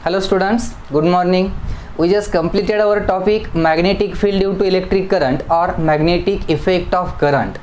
Hello students, good morning. We just completed our topic magnetic field due to electric current or magnetic effect of current.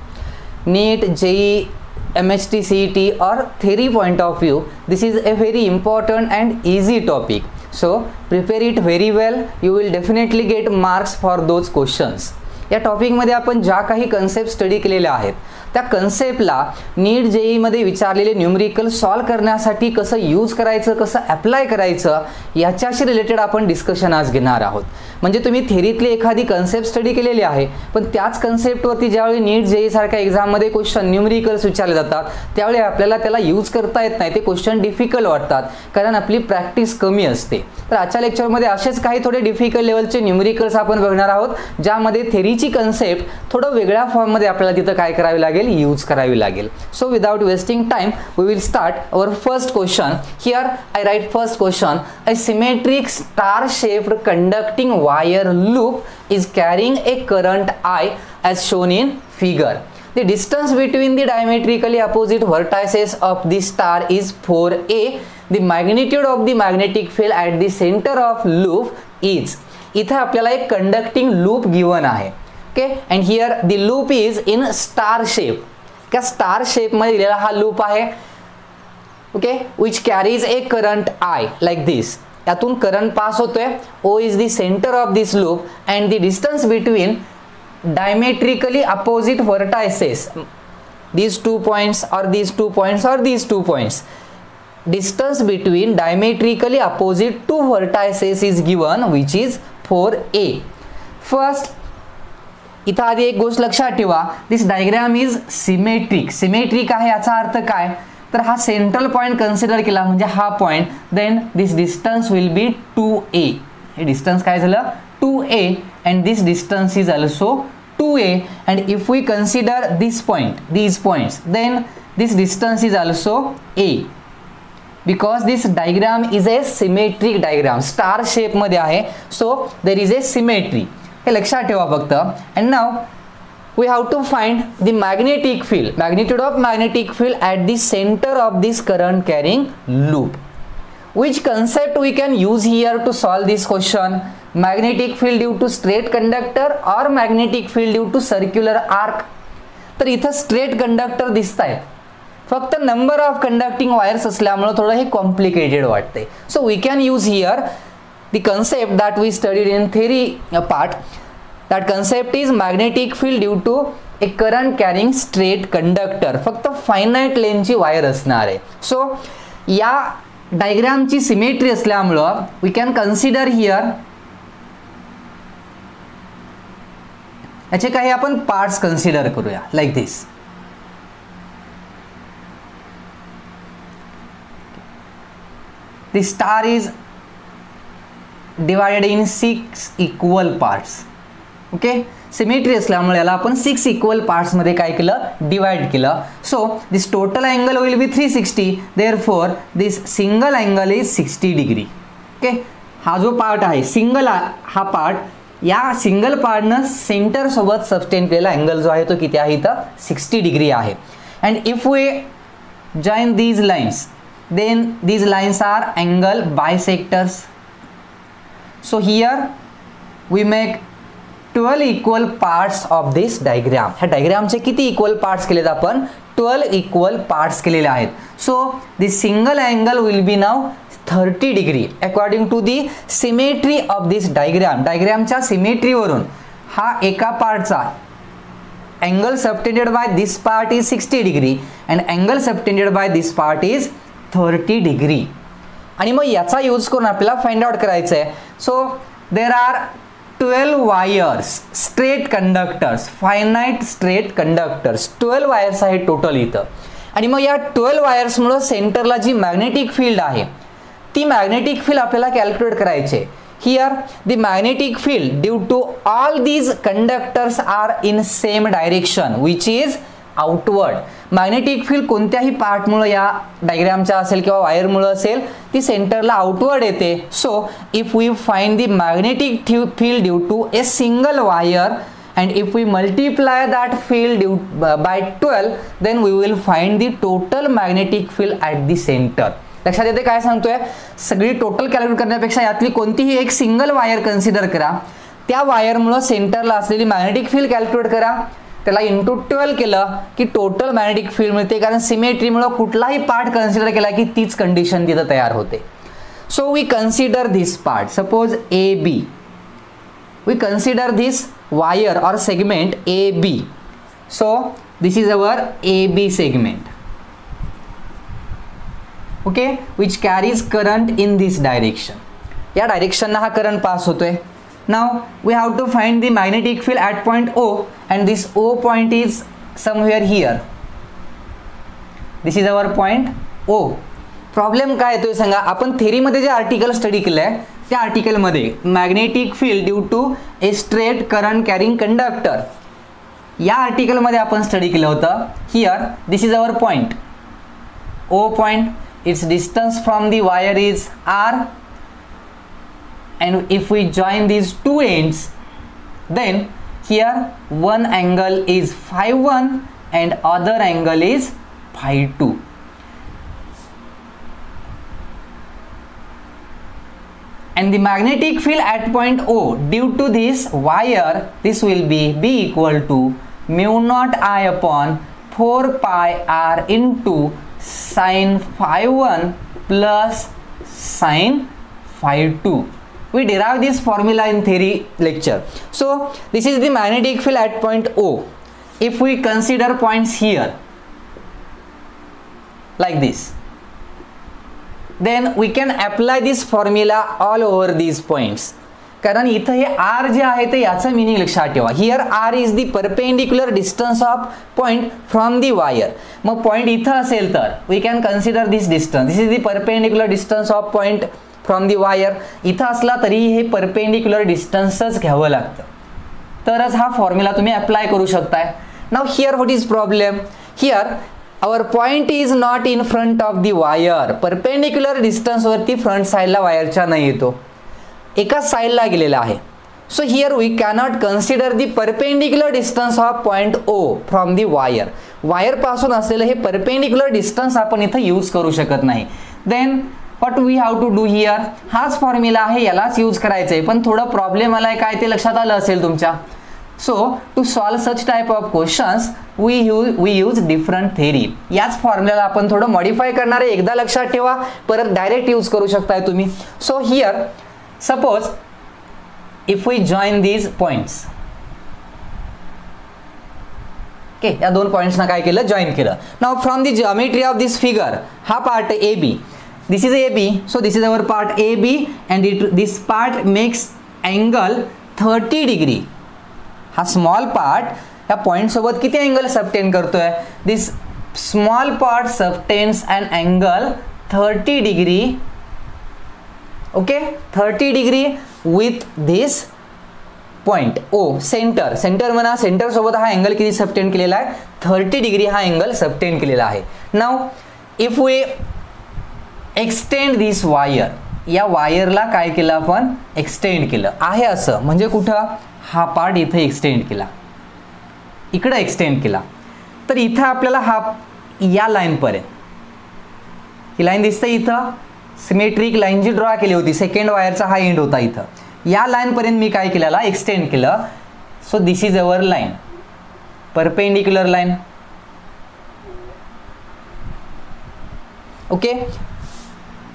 NEET, JEE, MHT, CET or theory point of view, this is a very important and easy topic. So prepare it very well. You will definitely get marks for those questions. या टॉपिकमध्ये आपण ज्या काही concept study केलेल्या आहेत त्या कन्सेप्टला नीट JEE मध्ये विचारलेले numerical solve करण्यासाठी कसं यूज करायचं, कसं अप्लाय करायचं याच्याशी रिलेटेड आपण डिस्कशन आज घेणार आहोत. म्हणजे तुम्ही थेरीतली एखादी कन्सेप्ट स्टडी केलेली आहे पण त्याच कन्सेप्टवरती ज्यावेळी नीट जेई सारख्या एक्झाममध्ये क्वेश्चन न्यूमरिकल्स विचारले जातात त्यावेळी आपल्याला त्याला यूज करता येत नाही, ते क्वेश्चन डिफिकल्ट वाटतात कारण आपली प्रॅक्टिस कमी असते. तर आजच्या लेक्चरमध्ये असेच काही थोडे डिफिकल्ट लेवलचे न्यूमरिकल्स आपण बघणार आहोत ज्यामध्ये थेरीची कन्सेप्ट थोडं वेगळ्या फॉर्ममध्ये आपल्याला तिथं काय करावे लागेल, यूज करावी लागेल. So without wasting time we will start our first question. Here I write first question. A symmetric star shaped conducting wire loop is carrying a current I as shown in figure. The distance between the diametrically opposite vertices of the star is 4a. The magnitude of the magnetic field at the center of loop is. इथे आपल्याला एक conducting loop given आहे. Okay, and here the loop is in star shape. क्या star shape मध्ये दिलेला हा loop आहे. Okay, which carries a current I like this. यातून करंट पास होतोय. O is the centre of this loop and the distance between diametrically opposite vertices, these 2 points or these 2 points or these 2 points, distance between diametrically opposite two vertices is given which is 4a. First, इथं आधी एक गोष्ट लक्षात ठेवा, दिस diagram is symmetric. Symmetric आहे याचा अर्थ काय, तर हा सेंट्रल पॉइंट कन्सिडर केला म्हणजे हा point, then this distance will be 2a. हे डिस्टन्स काय झालं 2a and this distance is also 2a, and if we consider this point, these points, then this distance is also a, because this diagram is a symmetric diagram. Star shape मध्ये आहे, so there is a symmetry. हे लक्षात ठेवा फक्त. and now we have to find the magnetic field, magnitude of magnetic field at the center of this current carrying loop. Which concept we can use here to solve this question? Magnetic field due to straight conductor or magnetic field due to circular arc? तर इथं straight conductor दिसतायत, फक्त number of conducting wires असल्यामुळे थोडं हे complicated वाटते. So we can use here the concept that we studied in theory part. That concept is magnetic field due to a current carrying straight conductor. फक्त finite लेंथची wire असणार आहे. So या डायग्रामची सिमेट्री असल्यामुळं वी कॅन कन्सिडर हियर याचे काही आपण पार्ट्स कन्सिडर करूया like this. The star is divided in 6 equal parts. Okay, symmetry असल्यामुळे याला आपण 6 इक्वल पार्ट्स मध्ये काय केलं, डिवाइड केलं. So this total angle will be 360. Therefore this single angle is 60 degree. Okay, हा जो पार्ट आहे सिंगल, हा पार्ट, या सिंगल पार्टनं सेंटर सोबत सबस्टेन केलेला अँगल जो आहे तो किती आहे, इथं 60 डिग्री आहे. And if we join these lines, then these lines are angle bisectors. So here we make 12 equal parts of this diagram. ह्या डायग्रामचे किती इक्वल पार्ट्स केलेत आपण, 12 इक्वल पार्ट्स केलेले आहेत. So this single angle will be now 30 degree according to the symmetry of this diagram. डायग्रामच्या सिमेट्रीवरून हा एका पार्टचा angle subtended by this part is 60 degree and angle subtended by this part is 30 degree. आणि मग याचा use करून आपल्याला find out करायचं आहे. So there are 12 wires, straight conductors, finite straight conductors, 12 wires आहेत टोटल इथं. आणि मग या 12 वायर्समुळे सेंटरला जी मॅग्नेटिक फील्ड आहे ती मॅग्नेटिक फील्ड आपल्याला कॅल्क्युलेट करायचे. Here the magnetic field due to all these conductors are in same direction which is outward. Magnetic field कोणत्याही पार्टमुळे या डायग्रामच्या असेल किंवा वायरमुळे असेल ती सेंटरला आउटवर्ड येते. So if we find the magnetic field due to a single wire and if we multiply that field by 12 then we will find the total magnetic field at the center. लक्षात येते काय सांगतोय, सगळी total calculate करण्यापेक्षा यातली कोणतीही एक single wire consider करा, त्या वायरमुळे सेंटरला असलेली मॅग्नेटिक फील्ड कॅल्क्युलेट करा, त्याला इंटू 12 केलं की टोटल मॅग्नेटिक फील्ड मिळते, कारण सिमेट्रीमुळे कुठलाही पार्ट कन्सिडर केला की तीच कंडिशन तिथं तयार होते. So we consider this part, suppose A B, we consider this wire or segment AB. So this is our AB segment, okay, which carries current in this direction. या direction ना हा current pass होतोय. Now we have to find the magnetic field at point O, and this O point is somewhere here. This is our point O. Problem काय येतोय सांगा, आपण थेरीमध्ये जे article study केलंय त्या आर्टिकलमध्ये magnetic field due to a straight current carrying conductor, या आर्टिकलमध्ये आपण स्टडी केलं होतं. Here this is our point O point, its distance from the wire is R, and if we join these two ends, then here one angle is phi1 and other angle is phi2. And the magnetic field at point O due to this wire, this will be B equal to mu naught I upon 4 pi r into sin phi1 plus sin phi2. We derive this formula in theory lecture. So this is the magnetic field at point O. If we consider points here like this, then we can apply this formula all over these points. कारण इथं हे r जे आहे ते याचं meaning लक्षात ठेवा. Here r is the perpendicular distance of point from the wire. मग पॉइंट इथं असेल तर we can consider this distance, this is the perpendicular distance of point from the wire. इथं असला तरी हे परपेंडिक्युलर डिस्टन्सच घ्यावं लागतं, तरच हा फॉर्म्युला तुम्ही अप्लाय करू शकताय. Now here what is problem, here our point is not in front of the wire. Perpendicular distance वरती फ्रंट साईडला वायरच्या नाही येतो, एकाच साईडला गेलेला आहे. So here we cannot consider the perpendicular distance of point O from the wire. Wire पासून असलेलं हे परपेंडिक्युलर डिस्टन्स आपण इथं यूज करू शकत नाही. Then what we have to do here, हाच फॉर्म्युला आहे, यालाच यूज करायचं आहे. पण थोडं प्रॉब्लेम आलाय काय ते लक्षात आलं असेल तुमच्या. So to solve such type of questions we use different theory. याच फॉर्म्युला आपण थोडं मॉडिफाय करणार आहे. एकदा लक्षात ठेवा, परत डायरेक्ट यूज करू शकताय तुम्ही. So here suppose if we join these points, okay, या दोन पॉइंट्सना काय केलं, जॉइन केलं. Now from the geometry of this figure, हा part A B, this is AB, so this is our part AB, and this part makes angle 30 degree. हा small part या point सोबत किती angle subtend करतोय, this small part subtends an angle 30 degree, okay, 30 degree with this point O, center म्हणा, center सोबत हा angle किती subtend केलेला आहे, 30 degree हा angle subtend केलेला आहे. Now if we extend this wire, या वायरला काय केलं आपण, एक्सटेंड केलं आहे. असं म्हणजे कुठं, हा पार्ट इथे एक्सटेंड केला, इकडे एक्सटेंड केला, तर इथं आपल्याला हा या लाईन पर्यंत, ही लाईन दिसते इथं, सिमेट्रिक लाईन जी ड्रॉ केली होती, सेकंड वायरचा हा एंड होता इथं, या लाईन पर्यंत मी काय केलेला, एक्सटेंड केलं. So this is our line, perpendicular line, okay.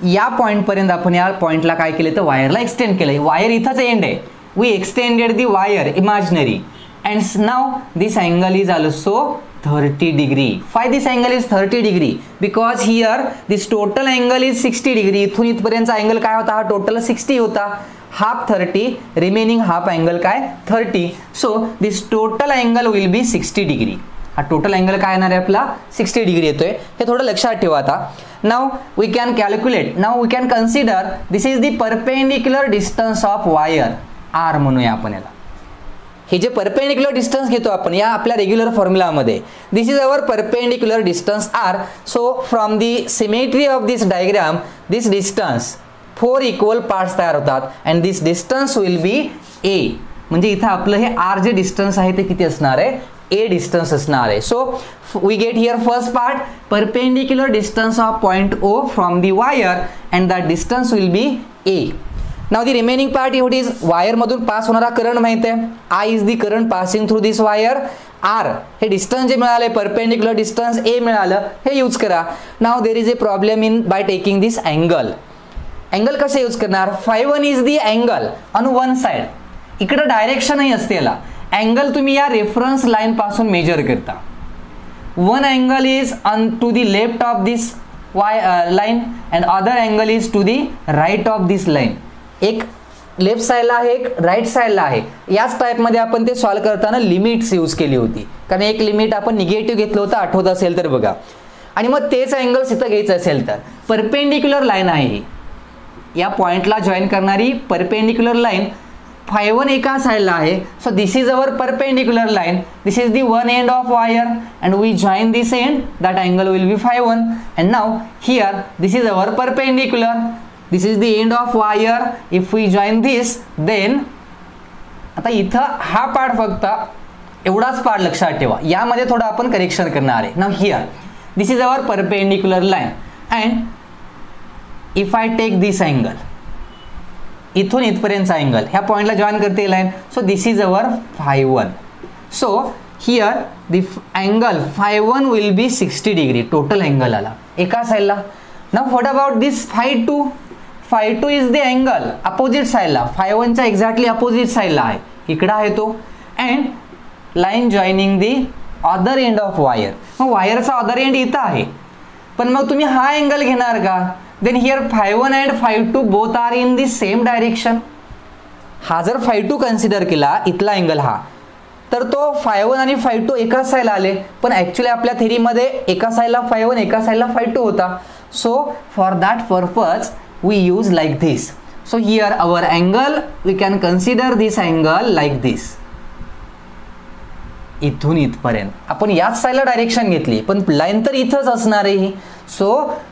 या पॉइंट पर्यंत आपण या पॉइंटला काय केले, तर वायरला एक्सटेंड केलंय. वायर इथंच एंड आहे, we extended the wire imaginary, and now this angle is also 30 degree. Phi this angle is 30 degree, because here this total angle is 60 degree. इथून इथपर्यंतचा अँगल काय होता, हा टोटल 60 होता, हाफ 30, रिमेनिंग हाफ अँगल काय 30. So this total angle will be 60 degree. हा total angle काय येणार आहे आपला, 60 डिग्री येतोय. हे थोडं लक्षात ठेवा. आता now we can calculate, now we can consider this is the perpendicular distance of wire, R म्हणूया आपण याला. हे जे परपेंडिक्युलर डिस्टन्स घेतो आपण या आपल्या रेग्युलर फॉर्म्युलामध्ये, this is our perpendicular distance R. So from the symmetry of this diagram, this distance 4 equal parts तयार होतात, and this distance will be A. म्हणजे इथं आपलं हे आर जे डिस्टन्स आहे ते किती असणार आहे, A डिस्टन्स असणार आहे. So we get here first part, perpendicular distance of point O from the wire and that distance will be A. Now the remaining part it is wire मधून pass होणारा current माहिती आहे, I is the current passing through this wire, R हे distance जे मिळाले perpendicular distance A मिळालं हे use करा. Now there is a problem in by taking this angle. Angle कसे यूज करणार, Φ1 is the angle on one side, इकडे डायरेक्शनही असते याला. अँगल तुम्ही या रेफरन्स लाईन पासून मेजर करता. One angle is on to the left of this line and other angle is to the right of this line. एक लेफ्ट साईडला आहे, एक राईट साईडला आहे. याच टाईपमध्ये आपण ते सॉल्व करताना लिमिट्स यूज केली होती, कारण एक लिमिट आपण निगेटिव्ह घेतलं होतं आठवत असेल तर बघा. आणि मग तेच अँगल्स इथं घ्यायचं असेल तर परपेंडिक्युलर लाईन आहे ही, या पॉइंटला जॉईन करणारी परपेंडिक्युलर लाईन. Φ1 एका साईडला आहे, so this is our perpendicular line, this is the one end of wire and we join this end, that angle will be Φ1. And now here this is our perpendicular, this is the end of wire. If we join this then, आता इथं हा part फक्त एवढाच part लक्षात ठेवा, यामध्ये थोडं आपण करेक्शन करणार आहे. Now here this is our perpendicular line and if I take this angle, इथून इथपर्यंतचा अँगल ह्या पॉइंटला जॉईन करते line, so this is our Φ1. So here the angle Φ1 will be 60 degree, total angle आला एका साईडला. Now what about this Φ2, Φ2 is the angle opposite साईडला, Φ1 च्या एक्झॅक्टली अपोजिट साईडला आहे, इकडं आहे तो. And line joining the other end of wire, मग वायरचा अदर एंड इथं आहे, पण मग तुम्ही हा अँगल घेणार का, then here Φ1 and Φ2 both are in the same direction. हा जर Φ2 कन्सिडर केला इथला अँगल हा, तर तो Φ1 आणि Φ2 एकाच साईडला आले, पण ॲक्च्युली आपल्या थेरीमध्ये एका साईडला Φ1 एका साईडला Φ2 होता. So for that purpose we use like this. So here our angle we can consider this angle like this. इथून इथपर्यंत आपण याच साईडला डायरेक्शन घेतली, पण लाईन तर इथंच असणार आहे. So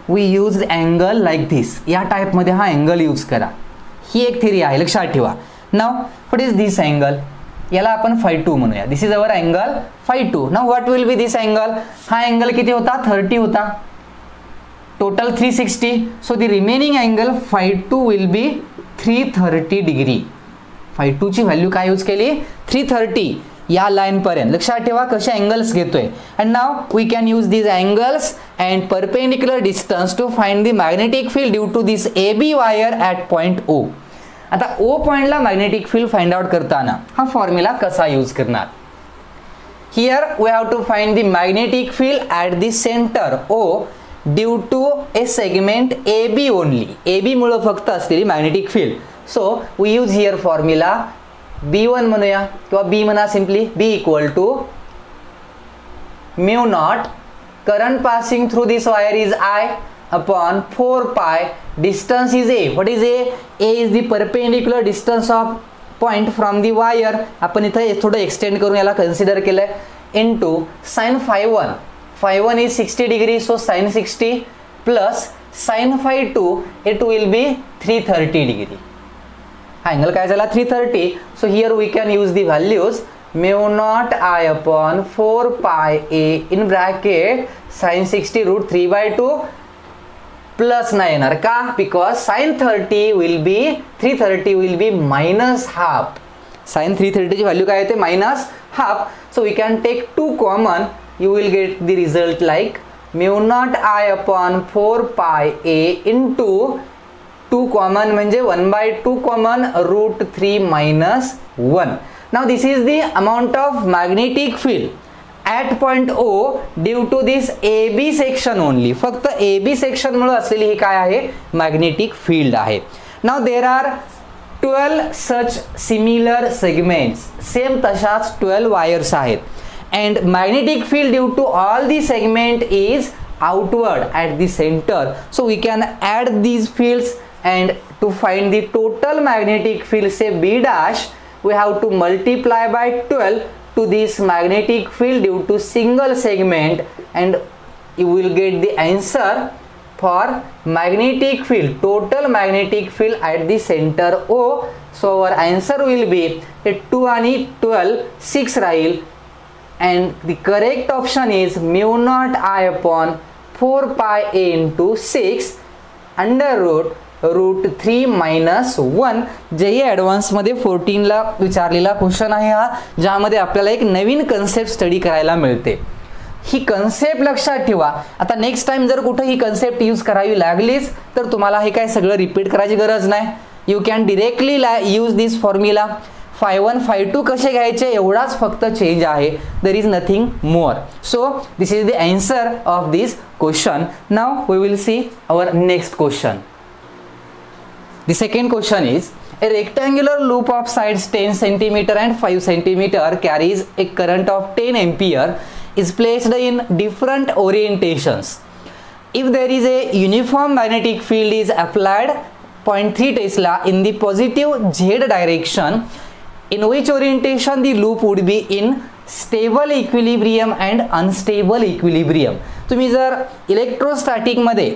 we use angle like this, या टाईपमध्ये हा अँगल यूज करा. ही एक थिअरी आहे, लक्षात ठेवा. Now what is this angle, याला आपण Φ2 म्हणूया. This is our angle Φ2. Now what will be this angle, हा अँगल किती होता 30 होता, total 360. So the remaining angle Φ2 will be 330 degree. Φ2 ची व्हॅल्यू काय यूज केली 330 या लाईन पर्यंत. लक्षात ठेवा कसे अँगल्स घेतोय. And now we can use this angles and perpendicular distance to find the magnetic field due to this AB wire at point O. आता O पॉइंटला मॅग्नेटिक फील्ड फाइंड आउट करताना हा फॉर्म्युला कसा यूज करणार. Here we have to find the magnetic field at the centre O due to a segment AB only. AB मुळे फक्त असलेली magnetic field. So we use here formula B1 म्हणूया किंवा B म्हणा simply, B equal to mu naught current passing through this wire is I upon 4 pi, distance is A. What is A? A is the perpendicular distance of point from the wire. आपण इथे थोडं extend करून याला consider केलंय. Into sine Φ1, Φ1 is 60 degree, so sine 60 plus sine Φ2, it will be 330 degree. हा angle काय झाला 330. So here we can use the values mu naught I upon 4 pi A in bracket sine 60 root 3/2 plus नाही येणार का, because sine 30 will be 330 will be minus half. Sine 330 ची value काय येते minus half. So we can take 2 common, you will get the result like mu naught I upon 4 pi A into 2 common म्हणजे 1/2 common root 3 minus 1. Now this is the amount of magnetic field at point O due to this AB section only. फक्त AB section मुळे असलेली ही काय आहे magnetic field आहे. Now there are 12 such similar segments, same तशाच 12 wires आहेत. And magnetic field due to all the segment is outward at the center. So we can add these fields and to find the total magnetic field, say B dash, we have to multiply by 12 to this magnetic field due to single segment, and you will get the answer for magnetic field, total magnetic field at the center O. So our answer will be 2 आणि 12 6 राहील. and the correct option is mu naught I upon 4 pi a into 6 under root 3 minus 1. JEE advance मध्ये 14 ला विचारलेला question आहे हा, ज्यामध्ये आपल्याला एक नवीन कन्सेप्ट स्टडी करायला मिळते. ही कन्सेप्ट लक्षात ठेवा. आता नेक्स्ट टाइम जर कुठे ही कन्सेप्ट यूज करावी लागलीच तर तुम्हाला हे काय सगळं रिपीट करायची गरज नाही. You can directly use this formula. phi1 phi2 कसे घ्यायचे एवढाच फक्त चेंज आहे. There is nothing more. So this is the answer of this question. Now we will see our next question. The second question is, a rectangular loop of sides 10 cm and 5 cm carries a current of 10 ampere is placed in different orientations. If there is a uniform magnetic field is applied 0.3 Tesla in the positive Z direction, in which orientation the loop would be in stable equilibrium and unstable equilibrium. तुम्ही जर electrostatic मध्ये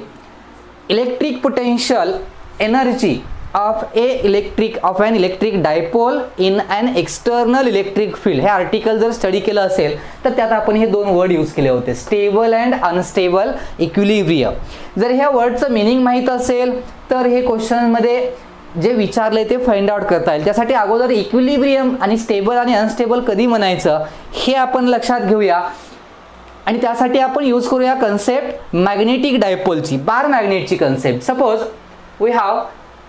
electric potential energy of an electric dipole in an external electric field हे article जर study केलं असेल तर त्यात आपण हे दोन वर्ड यूज केले होते, स्टेबल अँड अनस्टेबल इक्विलिब्रियम. जर ह्या वर्डचं मिनिंग माहीत असेल तर हे क्वेश्चन मध्ये जे विचारले ते फाइंड आउट करता येईल. त्यासाठी अगोदर इक्विलिब्रियम आणि स्टेबल आणि अनस्टेबल कधी म्हणायचं हे आपण लक्षात घेऊया. आणि त्यासाठी आपण यूज करूया कन्सेप्ट मॅग्नेटिक डायपोलची, बार मॅग्नेटची concept. Suppose we have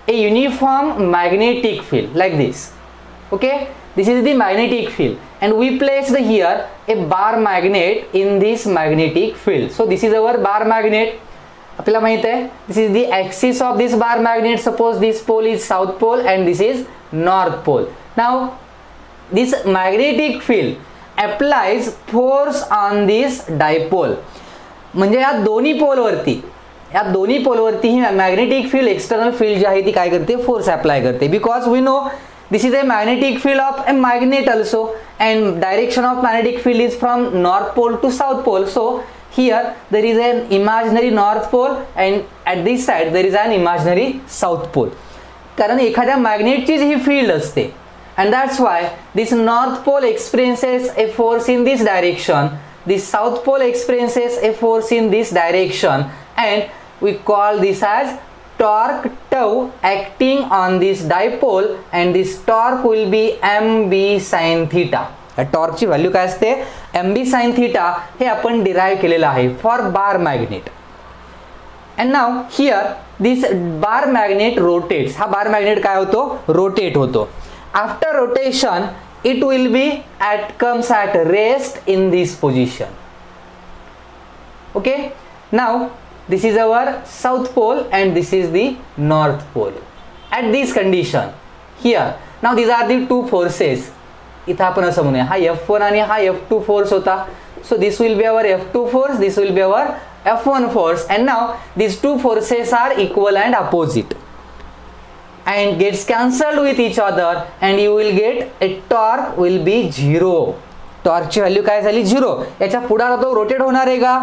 a uniform magnetic field like this. Okay, this is the magnetic field and we placed here a bar magnet in this magnetic field. So this is our bar magnet. आपल्याला माहित आहे this is the axis of this bar magnet. Suppose this pole is south pole and this is north pole. Now this magnetic field applies force on this dipole. म्हणजे या दोन्ही पोलवरती ही magnetic field external field जी आहे ती काय करते, फोर्स अप्लाय करते. Because we know this is a magnetic field of a magnet also and direction of magnetic field is from north pole to south pole. So here there is an imaginary north pole and at this side there is an imaginary south pole. कारण एखाद्या मॅग्नेटची ही field असते and that's why this north pole experiences a force in this direction, this south pole experiences a force in this direction and we call this as torque tau acting on this dipole and this torque will be mb sin theta. Torque ची value काय असते, mb sin theta हे आपण derive केलेलं आहे for bar magnet. And now here this bar magnet rotates. हा बार magnet काय होतो, रोटेट होतो. After rotation it will be comes at rest in this position. Okay, now this is our south pole and this is the north pole. At this condition here, now these are the two forces. इथं आपण असं म्हणूया हा F1 आणि हा F2 force होता. So this will be our F2 force, this will be our F1 force, and now these two forces are equal and opposite and gets cancelled with each other and you will get a torque will be 0. टॉर्कची value काय झाली, 0. याच्या पुढे तो rotate होणार आहे का,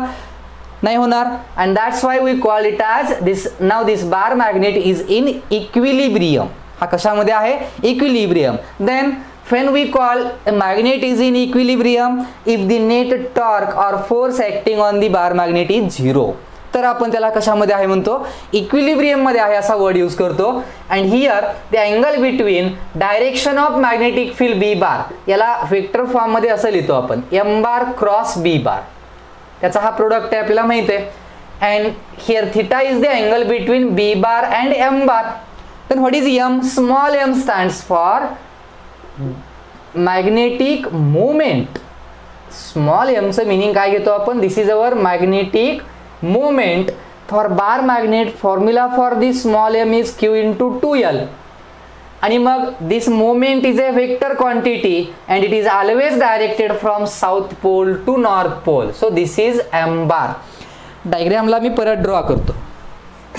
नाही होणार. And that's why we call it as this. Now this bar magnet is in equilibrium. हा कशामध्ये आहे, equilibrium. Then when we call a magnet is in equilibrium if the net torque or force acting on the bar magnet is 0, तर आपण त्याला कशामध्ये आहे म्हणतो, equilibrium मध्ये आहे असा वर्ड यूज करतो. And here the angle between direction of magnetic field B bar, याला वेक्टर फॉर्म मध्ये असं लिहितो आपण एम बार क्रॉस बी बार. त्याचा हा प्रोडक्ट आहे आपल्याला माहिती आहे. And here theta is the angle between B bar and M bar. Then what is M, small M stands for magnetic moment. Small एमचं मिनिंग काय घेतो आपण, this is our magnetic moment. For bar magnet formula for this small M is Q into 2L. आणि मग this moment is a vector quantity and it is always directed from south pole to north pole. So this is M बार. डायग्रामला मी परत draw करतो.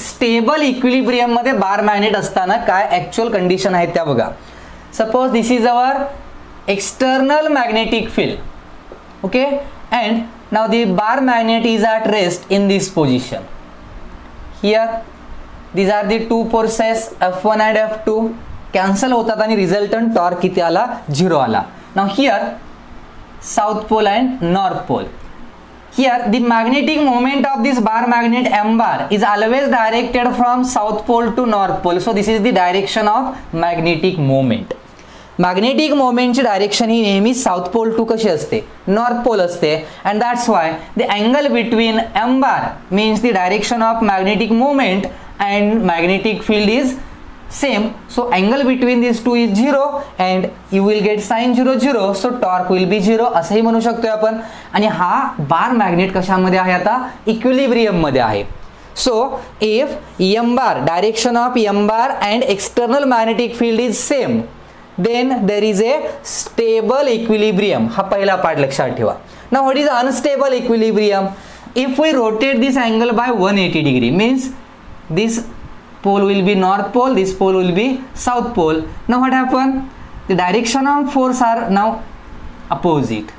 Stable equilibrium मध्ये बार magnet असताना काय actual condition आहेत त्या बघा. Suppose this is our external magnetic field. Okay, and now the bar magnet is at rest in this position. Here these are the two forces F1 and F2 cancel होतात आणि resultant torque किती आला, 0 आला. Now here south pole and north pole. Here the magnetic moment of this bar magnet M bar is always directed from south pole to north pole. So this is the direction of magnetic moment. Magnetic मोमेंटची direction ही नेहमी south pole to कशी असते, north pole असते. And that's why the angle between M bar means the direction of magnetic moment and magnetic field is same. So angle between this two is 0 and you will get sine 0 0. So torque will be 0 असंही म्हणू शकतोय आपण. आणि हा बार magnet कशामध्ये आहे, आता equilibrium मध्ये आहे. So if M bar direction of M bar and external magnetic field is same, then there is a stable equilibrium. हा पहिला पार्ट लक्षात ठेवा. Now what is unstable equilibrium? If we rotate this angle by 180 degree means this pole will be north pole, this pole will be south pole. Now what happen? The direction of force are now opposite.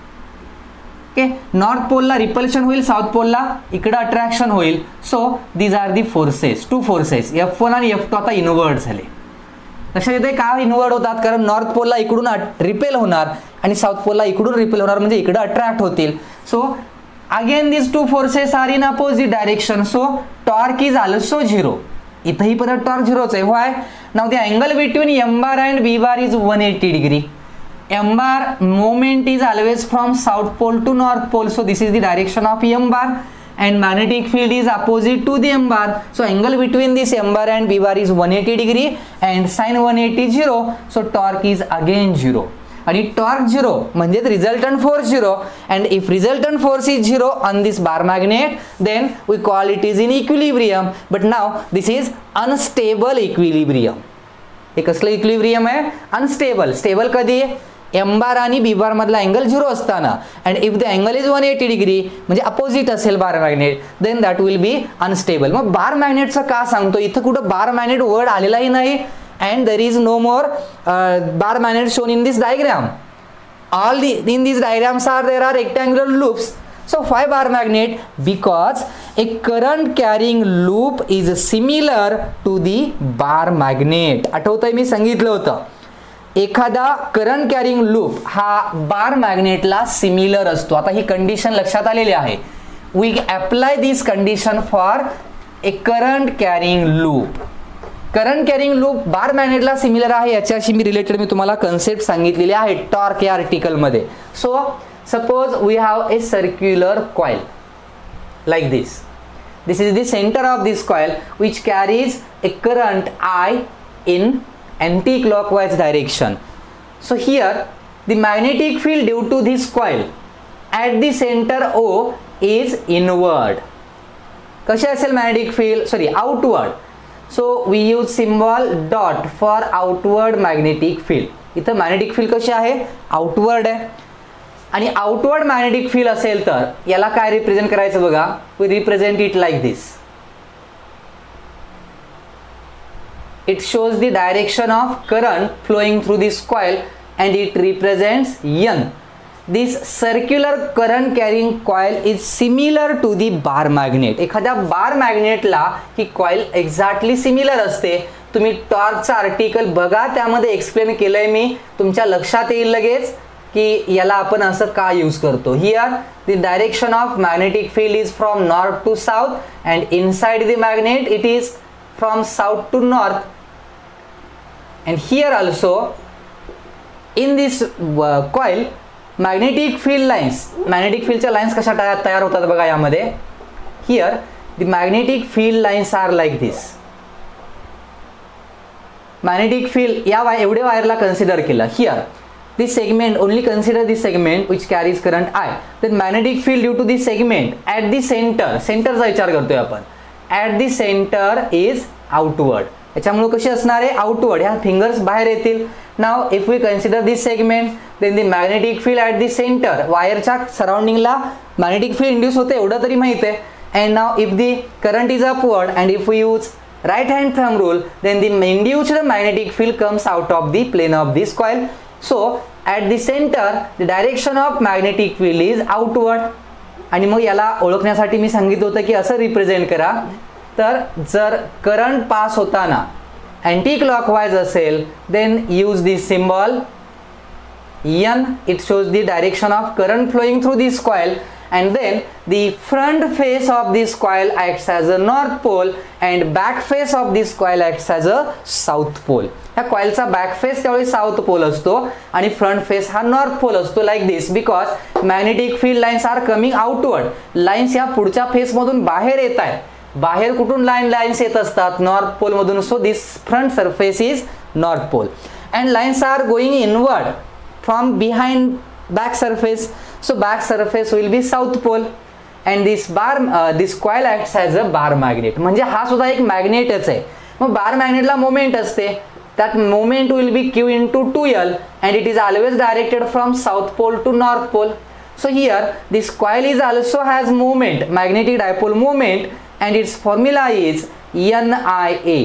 Okay, north pole ला repulsion होईल, south pole ला इकडे attraction होईल. So these are the forces, two forces F1 आणि F2 आता invert झाले. लक्षात येते का इनवर्ट होतात, कारण नॉर्थ पोलला इकडून रिपेल होणार आणि साऊथ पोलला इकडून रिपेल होणार, म्हणजे इकडे अट्रॅक्ट होतील. So again this two forces are in opposite direction. So torque is also 0. इथंही परत टॉर्क 0च आहे. Why? Now the angle between M bar and B bar is 180 degree. M bar moment is always from south pole to north pole. So this is the direction of M bar and magnetic field is opposite to the M bar. So angle between this M bar and B bar is 180 degree and sin 180 0. So torque is again 0. आणि torque 0 म्हणजे resultant force 0. And if resultant force is 0 on this bar magnet, then we call it is in equilibrium. But now this is unstable equilibrium. हे कसलं equilibrium आहे? Unstable. Stable कधी? M bar आणि B bar मधला angle 0 असताना. And if the angle is 180 degree म्हणजे opposite असेल bar magnet, then that will be unstable. मग बार मॅग्नेटचं का सांगतो, इथं कुठं बार मॅग्नेट वर्ड आलेलाही नाही. And there is no more bar magnet shown in this diagram. All in this diagrams are there are rectangular loops. So why bar magnet? Because a current carrying loop is similar to the bar magnet. आठवतंय मी सांगितलं होतं, एखादा current carrying loop हा बार मॅग्नेटला similar असतो. आता ही condition लक्षात आलेली आहे. We apply this condition for a current carrying loop. Current carrying loop bar मॅग्नेटला सिमिलर आहे, याच्याशी मी रिलेटेड मी तुम्हाला कन्सेप्ट सांगितलेली आहे टॉर्क या आर्टिकल मध्ये. So suppose we have a circular coil like this. This is the centre of this coil which carries a current I in anti-clockwise direction. So here the magnetic field due to this coil at the center O is inward. कसे असेल magnetic field? Sorry, outward. So we use symbol dot for outward magnetic field. इथं magnetic field कशी आहे? Outward आहे. आणि outward magnetic field असेल तर याला काय रिप्रेझेंट करायचं बघा. We represent it like this. It shows the direction of current flowing through this coil and it represents N. This circular current carrying coil is similar to the bar magnet. एखाद्या बार मॅग्नेटला ही coil exactly similar असते. तुम्ही टॉर्कचा article बघा, त्यामध्ये explain केलंय मी, तुमच्या लक्षात येईल लगेच की याला आपण असं का यूज करतो. Here the direction of magnetic field is from north to south and inside the magnet it is from south to north. And here also in this coil magnetic field lines, magnetic field च्या lines कशा तयार होतात बघा यामध्ये. Here the magnetic field lines are like this. magnetic field या एवढे वायरला consider केलं. Here this segment, only consider this segment which carries current I. Then magnetic field due to this segment at the center, centerचा विचार करतोय आपण, at the center is outward. याच्यामुळे कशी असणार आहे? आउटवर्ड. ह्या फिंगर्स बाहेर येतील. Now if we consider this segment, then the magnetic field at the centre, वायरच्या सराउंडिंगला मॅग्नेटिक फील्ड इंड्यूस होते एवढं तरी माहिती आहे. And now if the current is upward and if we use right hand thumb rule, then the induced magnetic field comes out of the plane of this coil. So at the center the direction of magnetic field is outward. आणि मग याला ओळखण्यासाठी मी सांगितलं होतं की असं represent करा. तर जर करंट पास होताना अँटी क्लॉकवाइज असेल, then use this symbol N, it shows the direction of current flowing through this coil, and then the front face of this coil acts as a north pole and back face of this coil acts as a south pole. ह्या कॉइलचा back face त्यावेळी south pole असतो आणि front face हा north pole असतो, like this, because magnetic field lines are coming outward. Lines या पुढच्या face मधून बाहेर येत आहेत. बाहेर कुठून लाईन्स येत असतात? नॉर्थ पोल मधून. So this front surface is north pole and lines are going inward from behind back surface, so back surface will be south pole and this coil acts as a bar magnet. म्हणजे हा सुद्धा एक मॅग्नेटच आहे. मग बार मॅग्नेटला moment असते, that moment will be q into 2l and it is always directed from south pole to north pole. So here this coil is also has moment, magnetic dipole moment, and its formula is NIA.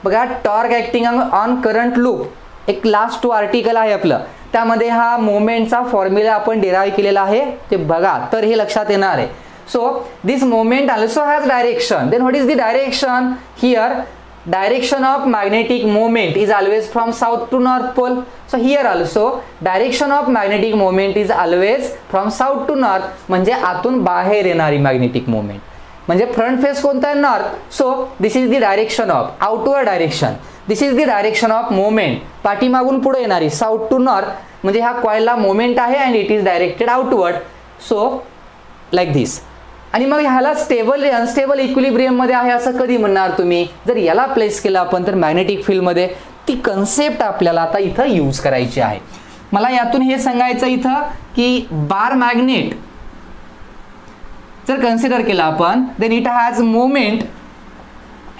बघा, torque acting on current loop, एक last 2 article आहे आपलं, त्यामध्ये हा मोमेंटचा formula आपण derive केलेला आहे, ते बघा तर हे लक्षात येणार आहे. So this moment also has direction. Then what is the direction? Here direction of magnetic moment is always from south to north pole. So here also direction of magnetic moment is always from south to north. म्हणजे आतून बाहेर येणारी magnetic moment. म्हणजे front face कोणता आहे? North. So this is the direction of outward direction. This is the direction of moment, पाठीमागून पुढे येणारी, साऊथ टू नॉर्थ. म्हणजे ह्या कॉइलला मोमेंट आहे and it is directed outward. So like this. आणि मग ह्याला स्टेबल अनस्टेबल इक्विलिब्रियम मध्ये आहे असं कधी म्हणणार तुम्ही? जर याला प्लेस केलं आपण तर मॅग्नेटिक फील्ड मध्ये, ती कन्सेप्ट आपल्याला आता इथं यूज करायची आहे. मला यातून हे सांगायचं इथं की बार मॅग्नेट जर कन्सिडर केला आपण, then it has moment,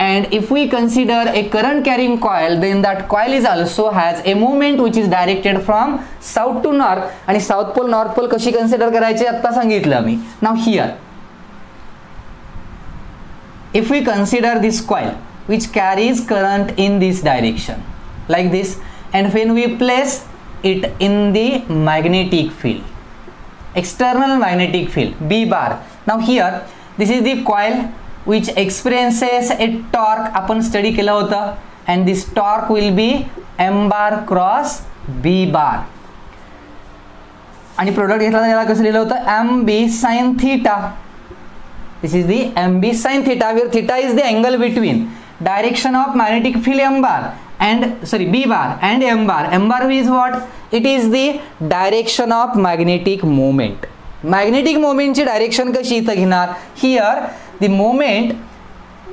and if we consider a current carrying coil, then that coil is also has a moment which is directed from south to north. आणि साऊथ पोल नॉर्थ पोल कशी consider करायची आता सांगितलं मी. Now here if we consider this coil which carries current in this direction like this, and when we place it in the magnetic field, external magnetic field B bar. Now here this is the coil which experiences a torque, आपण study केलं होतं, and this torque will be M bar cross B bar. आणि product घेतला त्याला कसं लिहिलं होतं? MB sin theta. This is the MB sin theta, where theta is the angle between direction of magnetic field M bar and B bar and M bar. M bar is what? It is the direction of magnetic moment. Magnetic moment ची direction कशी इथं घेणार? Here the moment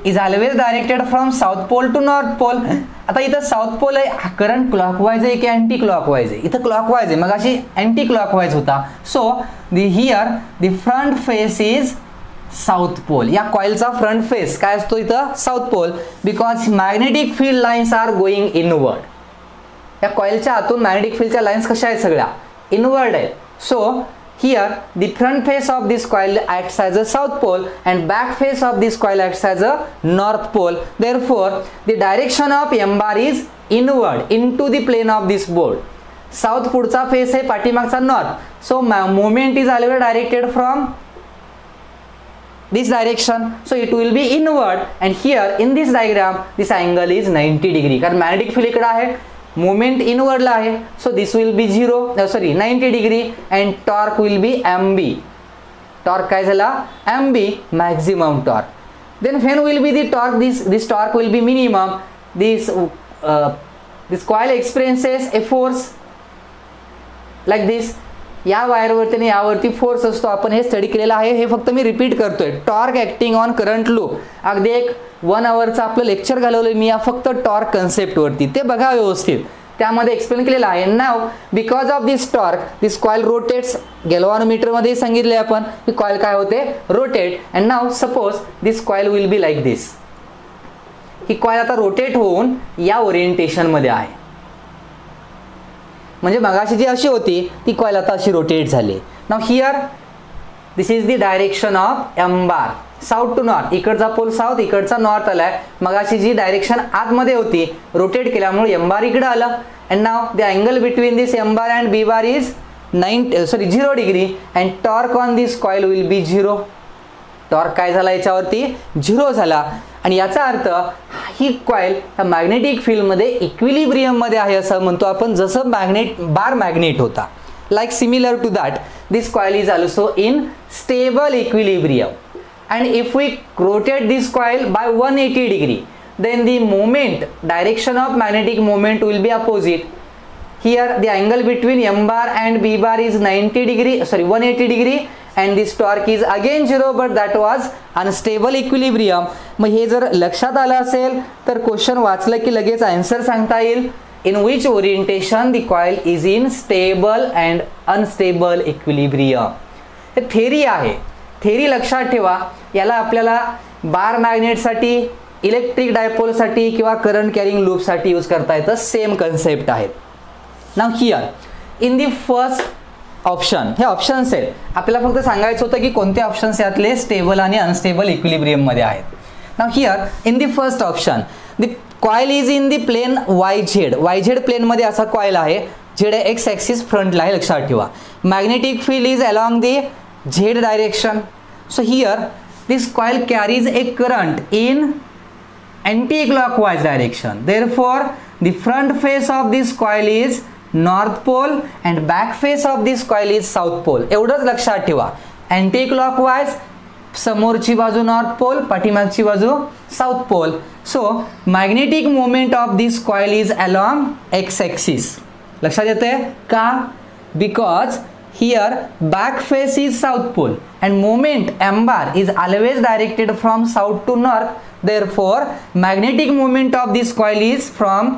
is always directed from south pole to north pole. आता इथं south pole आहे, current clockwise आहे की anti clockwise आहे? इथं क्लॉकवाइज आहे, मग अशी अँटी क्लॉकवाइज होता. So here the front face is south pole. या कॉइलचा फ्रंट फेस काय असतो इथं? South pole, because magnetic field lines are going inward. या कॉइलच्या आतून मॅग्नेटिक फील्डच्या लाईन्स कशा आहेत? सगळ्या इनवर्ड आहेत. So here the front face of this coil acts as a south pole and back face of this coil acts as a north pole. Therefore the direction of M bar is inward into the plane of this board. South पुढचा face आहे, पाठीमागचा north. So moment is always directed from this direction, so it will be inward, and here in this diagram this angle is 90 degree. कारण magnetic field इकडे आहे, moment इनवर्डला आहे, so this will be 90 degree and torque will be MB. Torque काय झाला? MB, maximum torque. Then when will be the torque? This torque will be minimum. This coil experiences a force like this. या वायरवरती आणि यावरती force असतो, आपण हे study केलेलं आहे, हे फक्त मी रिपीट करतोय. Torque acting on current loop, अगदी एक 1 आवरचं आपलं लेक्चर घालवलंय मी या फक्त टॉर्क कन्सेप्टवरती, ते बघा व्यवस्थित, त्यामध्ये एक्सप्लेन केलेलं आहे. Now because of this torque this coil rotates. गॅल्व्हॅनोमीटरमध्ये सांगितले आपण की कॉइल काय होते? Rotate. And now suppose this coil will be like this. ही कॉइल आता रोटेट होऊन या ओरिएंटेशनमध्ये आहे, म्हणजे मगाशी जी अशी होती ती कॉइल आता अशी रोटेट झाली. Now here this is the direction of M bar, south to north. इकडचा पोल साऊथ, इकडचा नॉर्थ आलाय. मगाशी जी डायरेक्शन आतमध्ये होती रोटेट केल्यामुळे M bar इकडे आलं. And now the angle between this M bar and B bar is 0 degree and torque on this coil will be 0. Torque काय झाला याच्यावरती? 0 झाला. आणि याचा अर्थ ही कॉईल ह्या मॅग्नेटिक फील्डमध्ये इक्विलिब्रियममध्ये आहे असं म्हणतो आपण, जसं बार मॅग्नेट होता. Like similar to that this coil is also in stable equilibrium. And if we rotate this coil by 180 degree, then the moment, direction of magnetic moment will be opposite. Here the angle between M bar and B bar is 180 degree, and this torque is again 0, but that was unstable equilibrium. मग हे जर लक्षात आलं असेल तर question वाचलं की लगेच आन्सर सांगता येईल. In which orientation the coil is in stable and unstable equilibrium. हे थेरी आहे. थेरी लक्षात ठेवा. याला आपल्याला बार मॅग्नेटसाठी, इलेक्ट्रिक डायपोलसाठी किंवा करंट कॅरिंग लूपसाठी यूज करता येतं. सेम कन्सेप्ट आहेत. Now here in the first option, हे ऑप्शन्स आहेत. आपल्याला फक्त सांगायचं होतं की कोणते ऑप्शन्स यातले स्टेबल आणि अनस्टेबल इक्विलिब्रियममध्ये आहेत. Now here in the first option the coil is in the plane Y Z प्लेनमध्ये असा कॉईल आहे. झेड एक्स ॲक्सिस फ्रंटला आहे, लक्षात ठेवा. Magnetic field is along the Z direction. So here this coil carries a current in anti-clockwise direction. Therefore the front face of this coil is north pole and back face of this coil is south pole. एवढंच लक्षात ठेवा. Anti clockwise, समोरची बाजू north pole, पाठीमागची बाजू south pole. So magnetic moment of this coil is along x axis. लक्षात येते का? Because here back face is south pole and moment M bar is always directed from south to north. Therefore magnetic moment of this coil is from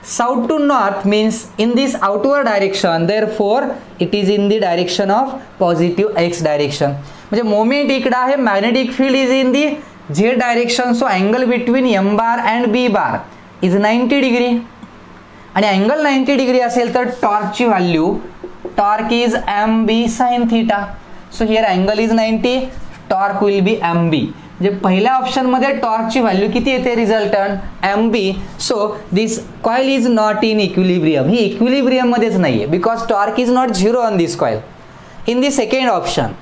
south to north, means in this outward direction. Therefore it is in the direction of positive x direction. म्हणजे moment इकडे आहे, magnetic field is in the z direction. So angle between M bar and B bar is 90 degree. आणि angle 90 degree असेल तर टॉर्कची value, torque is mb sin theta. So here angle is 90, torque will be mb. जे पहिल्या option मध्ये टॉर्कची value किती येते resultant mb. So this coil is not in equilibrium. ही इक्विलिब्रियम मध्येच नाहीये because torque is not zero on this coil. In the second option,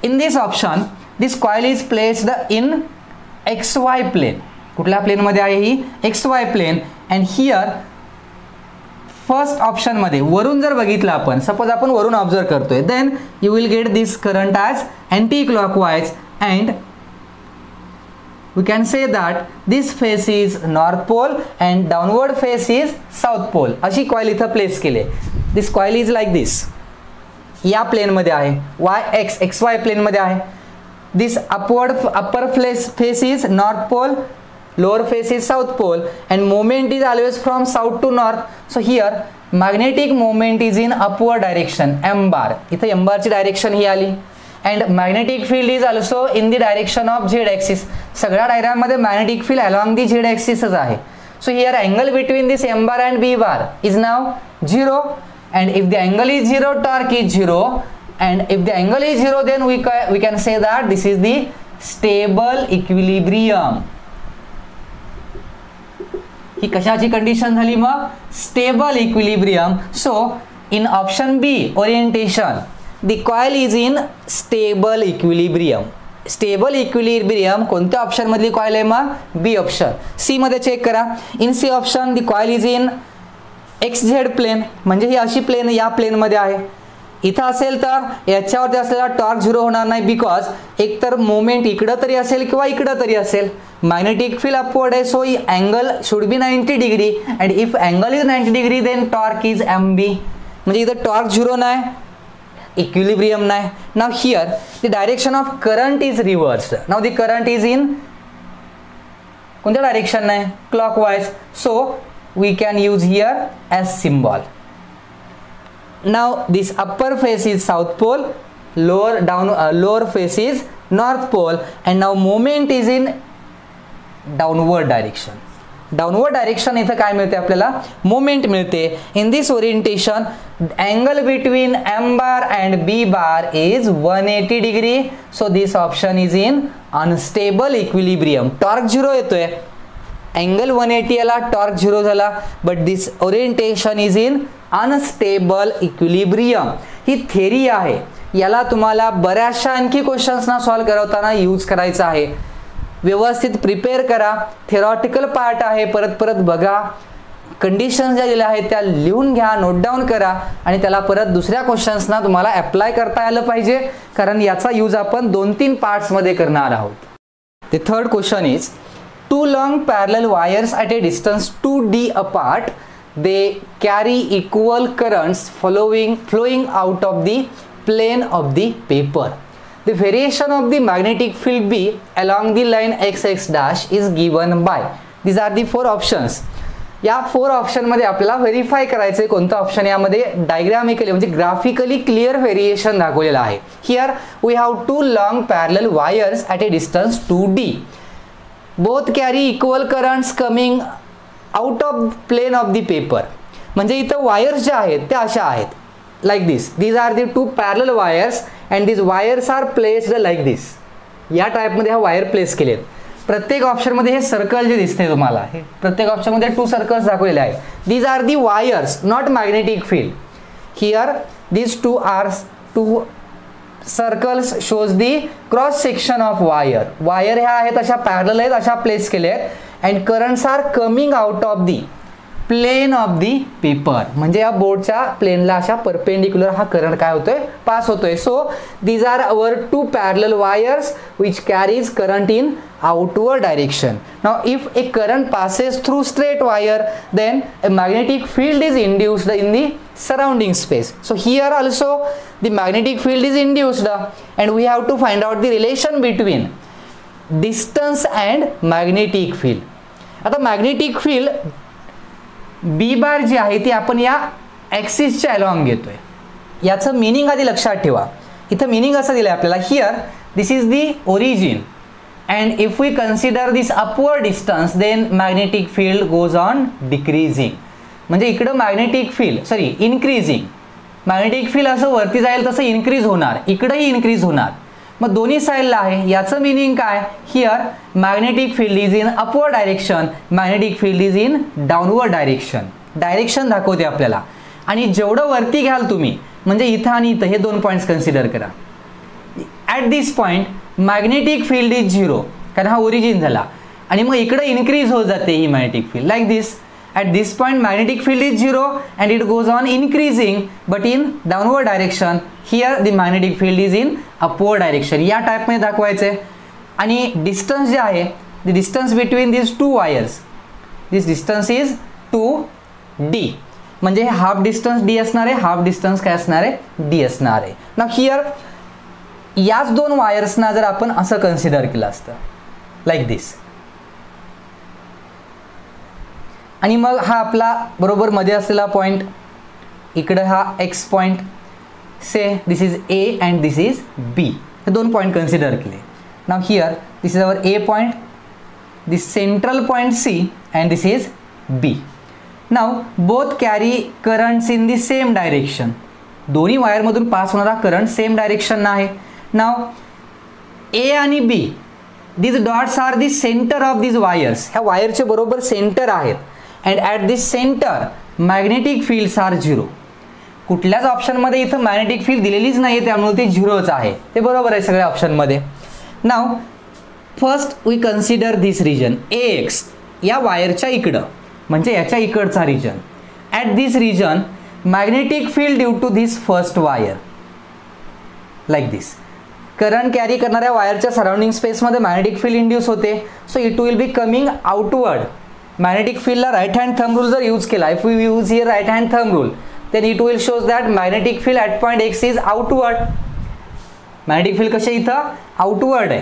in this option this coil is placed in XY plane. कुठल्या प्लेनमध्ये आहे ही? XY plane. And here first option मध्ये वरून जर बघितलं आपण, सपोज आपण वरून ऑब्झर्व करतोय, then you will get this current as anti clockwise and we can say that this face is north pole and downward face is south pole. अशी coil इथं प्लेस केली. This coil is like this. या प्लेनमध्ये आहे, XY प्लेनमध्ये आहे. This upper face is north pole, lower face is south pole and moment is always from south to north. So here magnetic moment is in upward direction, M bar. इथे M bar ची direction ही आली. and magnetic field is also in the direction of z axis. सगळ्या diagram मध्ये magnetic field along the z axis आहे. So here angle between this M bar and B bar is now 0, and if the angle is 0, torque is 0, and if the angle is 0, then we can say that this is the stable equilibrium. ही कशाची condition झाली मग? Stable equilibrium. So in option B orientation the coil is in stable equilibrium. Stable equilibrium कोणत्या option मधली coil आहे मग? B option. C मध्ये check करा. In C option the coil is in XZ plane, म्हणजे ही अशी प्लेन या प्लेन मध्ये आहे. इथं असेल तर याच्यावरती असलेला टॉर्क झिरो होणार नाही, बिकॉज एक तर मोमेंट इकडं तरी असेल किंवा इकडं तरी असेल. मॅग्नेटिक फील्ड अपवर्ड आहे, so angle should be 90 degree, and if angle is 90 degree then torque is MB. म्हणजे इथं टॉर्क झिरो नाही, इक्विलिब्रियम नाही. Now here the direction of current is reversed. Now the current is in कोणत्या direction नाही? Clockwise. So we can use here as symbol. Now this upper face is south pole, lower face is north pole, and now moment is in downward direction. Downward direction इथं काय मिळते आपल्याला? Moment मिळते. In this orientation angle between M bar and B bar is 180 degree. So this option is in unstable equilibrium. Torque 0 येतोय, angle 180 आला, torque 0 झाला, but this orientation is in unstable equilibrium. He theory आहे. याला तुम्हाला बऱ्याचशा आणखी क्वेश्चन्सना solve करवताना use करायचं आहे. व्यवस्थित प्रिपेअर करा. थेरॉटिकल पार्ट आहे, परत परत बघा, कंडिशन्स ज्या दिल्या आहेत त्या लिहून घ्या, नोट डाऊन करा आणि त्याला परत दुसऱ्या क्वेश्चन्सना तुम्हाला अप्लाय करता आलं पाहिजे, कारण याचा यूज आपण 2-3 पार्ट्समध्ये करणार आहोत. The third question is, two long parallel wires at a distance 2d apart, they carry equal currents flowing out of the plane of the paper. The variation of the magnetic field B along the line xx dash is given by. These are the 4 options. या 4 option मध्ये आपल्याला verify करायचे कोणता option यामध्ये डायग्रामिकली म्हणजे graphically clear variation दाखवलेला आहे. Here we have 2 long parallel wires at a distance 2d. Both carry equal currents coming out of plane of the paper. म्हणजे इथं वायर्स ज्या आहेत त्या अशा आहेत, like this. These are the 2 parallel wires and these wires are placed like this. या टाईपमध्ये हा वायर प्लेस केलेत. प्रत्येक ऑप्शनमध्ये हे सर्कल जे दिसते तुम्हाला, हे प्रत्येक ऑप्शनमध्ये 2 सर्कल्स दाखवलेले आहेत. These are the wires, not magnetic field. Here these 2 circles shows the cross section of wire. Wire ह्या आहेत अशा पॅरलल आहेत, अशा प्लेस केले आहेत and currents are coming out of the plane of the paper. म्हणजे या बोर्डच्या प्लेनला अशा परपेंडिक्युलर हा करंट काय होतोय, पास होतोय. So these are our 2 parallel wires which carries current in outward direction. Now if a current passes through straight wire, then a magnetic field is induced in the surrounding space. So here also the magnetic field is induced and we have to find out the relation between distance and magnetic field. आता magnetic field B बार जी आहे ती आपण या ॲक्सिसच्या along घेतोय. याचं meaning आधी लक्षात ठेवा. इथं मीनिंग असं दिलंय आपल्याला, here this is the origin and if we consider this upward distance then magnetic field goes on decreasing. म्हणजे इकडं magnetic field increasing. magnetic field असं वरती जाईल तसं इन्क्रीज होणार, इकडंही इन्क्रीज होणार. मग दोन्ही साईडला आहे. याचं मीनिंग काय, here magnetic field is in upward direction, magnetic field is in downward direction. Direction दाखवते आपल्याला. आणि जेवढं वरती घ्याल तुम्ही, म्हणजे इथं आणि इथं हे 2 पॉईंट्स कन्सिडर करा. At this point magnetic field is 0, कारण हा ओरिजिन झाला. आणि मग इकडे इन्क्रीज होत जाते ही magnetic field like this. At this point magnetic field is 0 and it goes on increasing but in downward direction. Here the magnetic field is in upward direction. या टाईपमध्ये दाखवायचं आहे. आणि डिस्टन्स जे आहे, the distance between this 2 wires, this distance is 2d. म्हणजे हे half distance d असणार आहे, हाफ डिस्टन्स काय असणार आहे, d असणार आहे. नाव हिअर याच 2 वायर्सना जर आपण असं कन्सिडर केलं असतं लाईक दिस, आणि मग हा आपला बरोबर मध्ये असलेला पॉईंट, इकडं हा x point, say this is a and this is b. हे 2 पॉईंट कन्सिडर केले. Now here this is our a point, this central point c and this is b. Now both carry currents in the same direction. दोन्ही वायरमधून pass होणारा current same direction आहे. नाव A आणि B, these dots are the center of these wires. ह्या वायरचे बरोबर centre आहेत. And at this centre magnetic fields are 0. कुठल्याच ऑप्शनमध्ये इथं मॅग्नेटिक फील्ड दिलेलीच नाही आहे, त्यामुळे ते 0च आहे. ते बरोबर आहे सगळ्या ऑप्शनमध्ये. Now first we consider this region AX, या वायरच्या इकडं म्हणजे याच्या इकडचा region. At this region magnetic field due to this first wire like this. Current carry करणाऱ्या वायरच्या सराउंडिंग स्पेसमध्ये मॅग्नेटिक फील्ड इंड्यूस होते. So it will be coming outward. Magnetic फील्डला राईट हँड थंब रूल जर यूज केला, if we use here right hand thumb rule, then it will shows that magnetic field at point X is outward. Magnetic field कसे इथं outward आहे.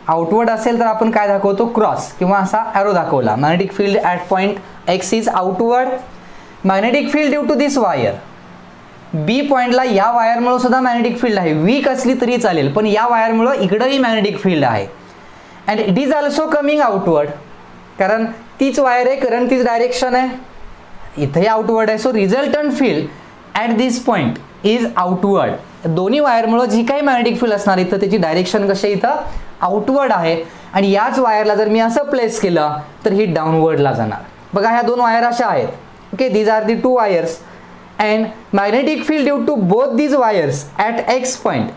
Outward असेल तर आपण काय दाखवतो, क्रॉस किंवा असा ॲरो दाखवला. Magnetic field at point X is outward. Magnetic field due to this wire, B पॉईंटला या वायरमुळे सुद्धा मॅग्नेटिक फील्ड आहे. वीक असली तरी चालेल, पण या वायरमुळे इकडंही मॅग्नेटिक फील्ड आहे. And it is also coming outward, कारण तीच वायर आहे, करंट तीच डायरेक्शन आहे, इथंही आउटवर्ड आहे. So resultant field at this point is outward. दोन्ही वायरमुळे जी काही मॅग्नेटिक फील्ड असणार इथं त्याची डायरेक्शन कशी इथं आउटवर्ड आहे. आणि याच वायरला जर मी असं प्लेस केलं तर ही डाऊनवर्डला जाणार. बघा ह्या 2 वायर अशा आहेत. Okay, these are the 2 wires. And magnetic field due to both these wires at x point,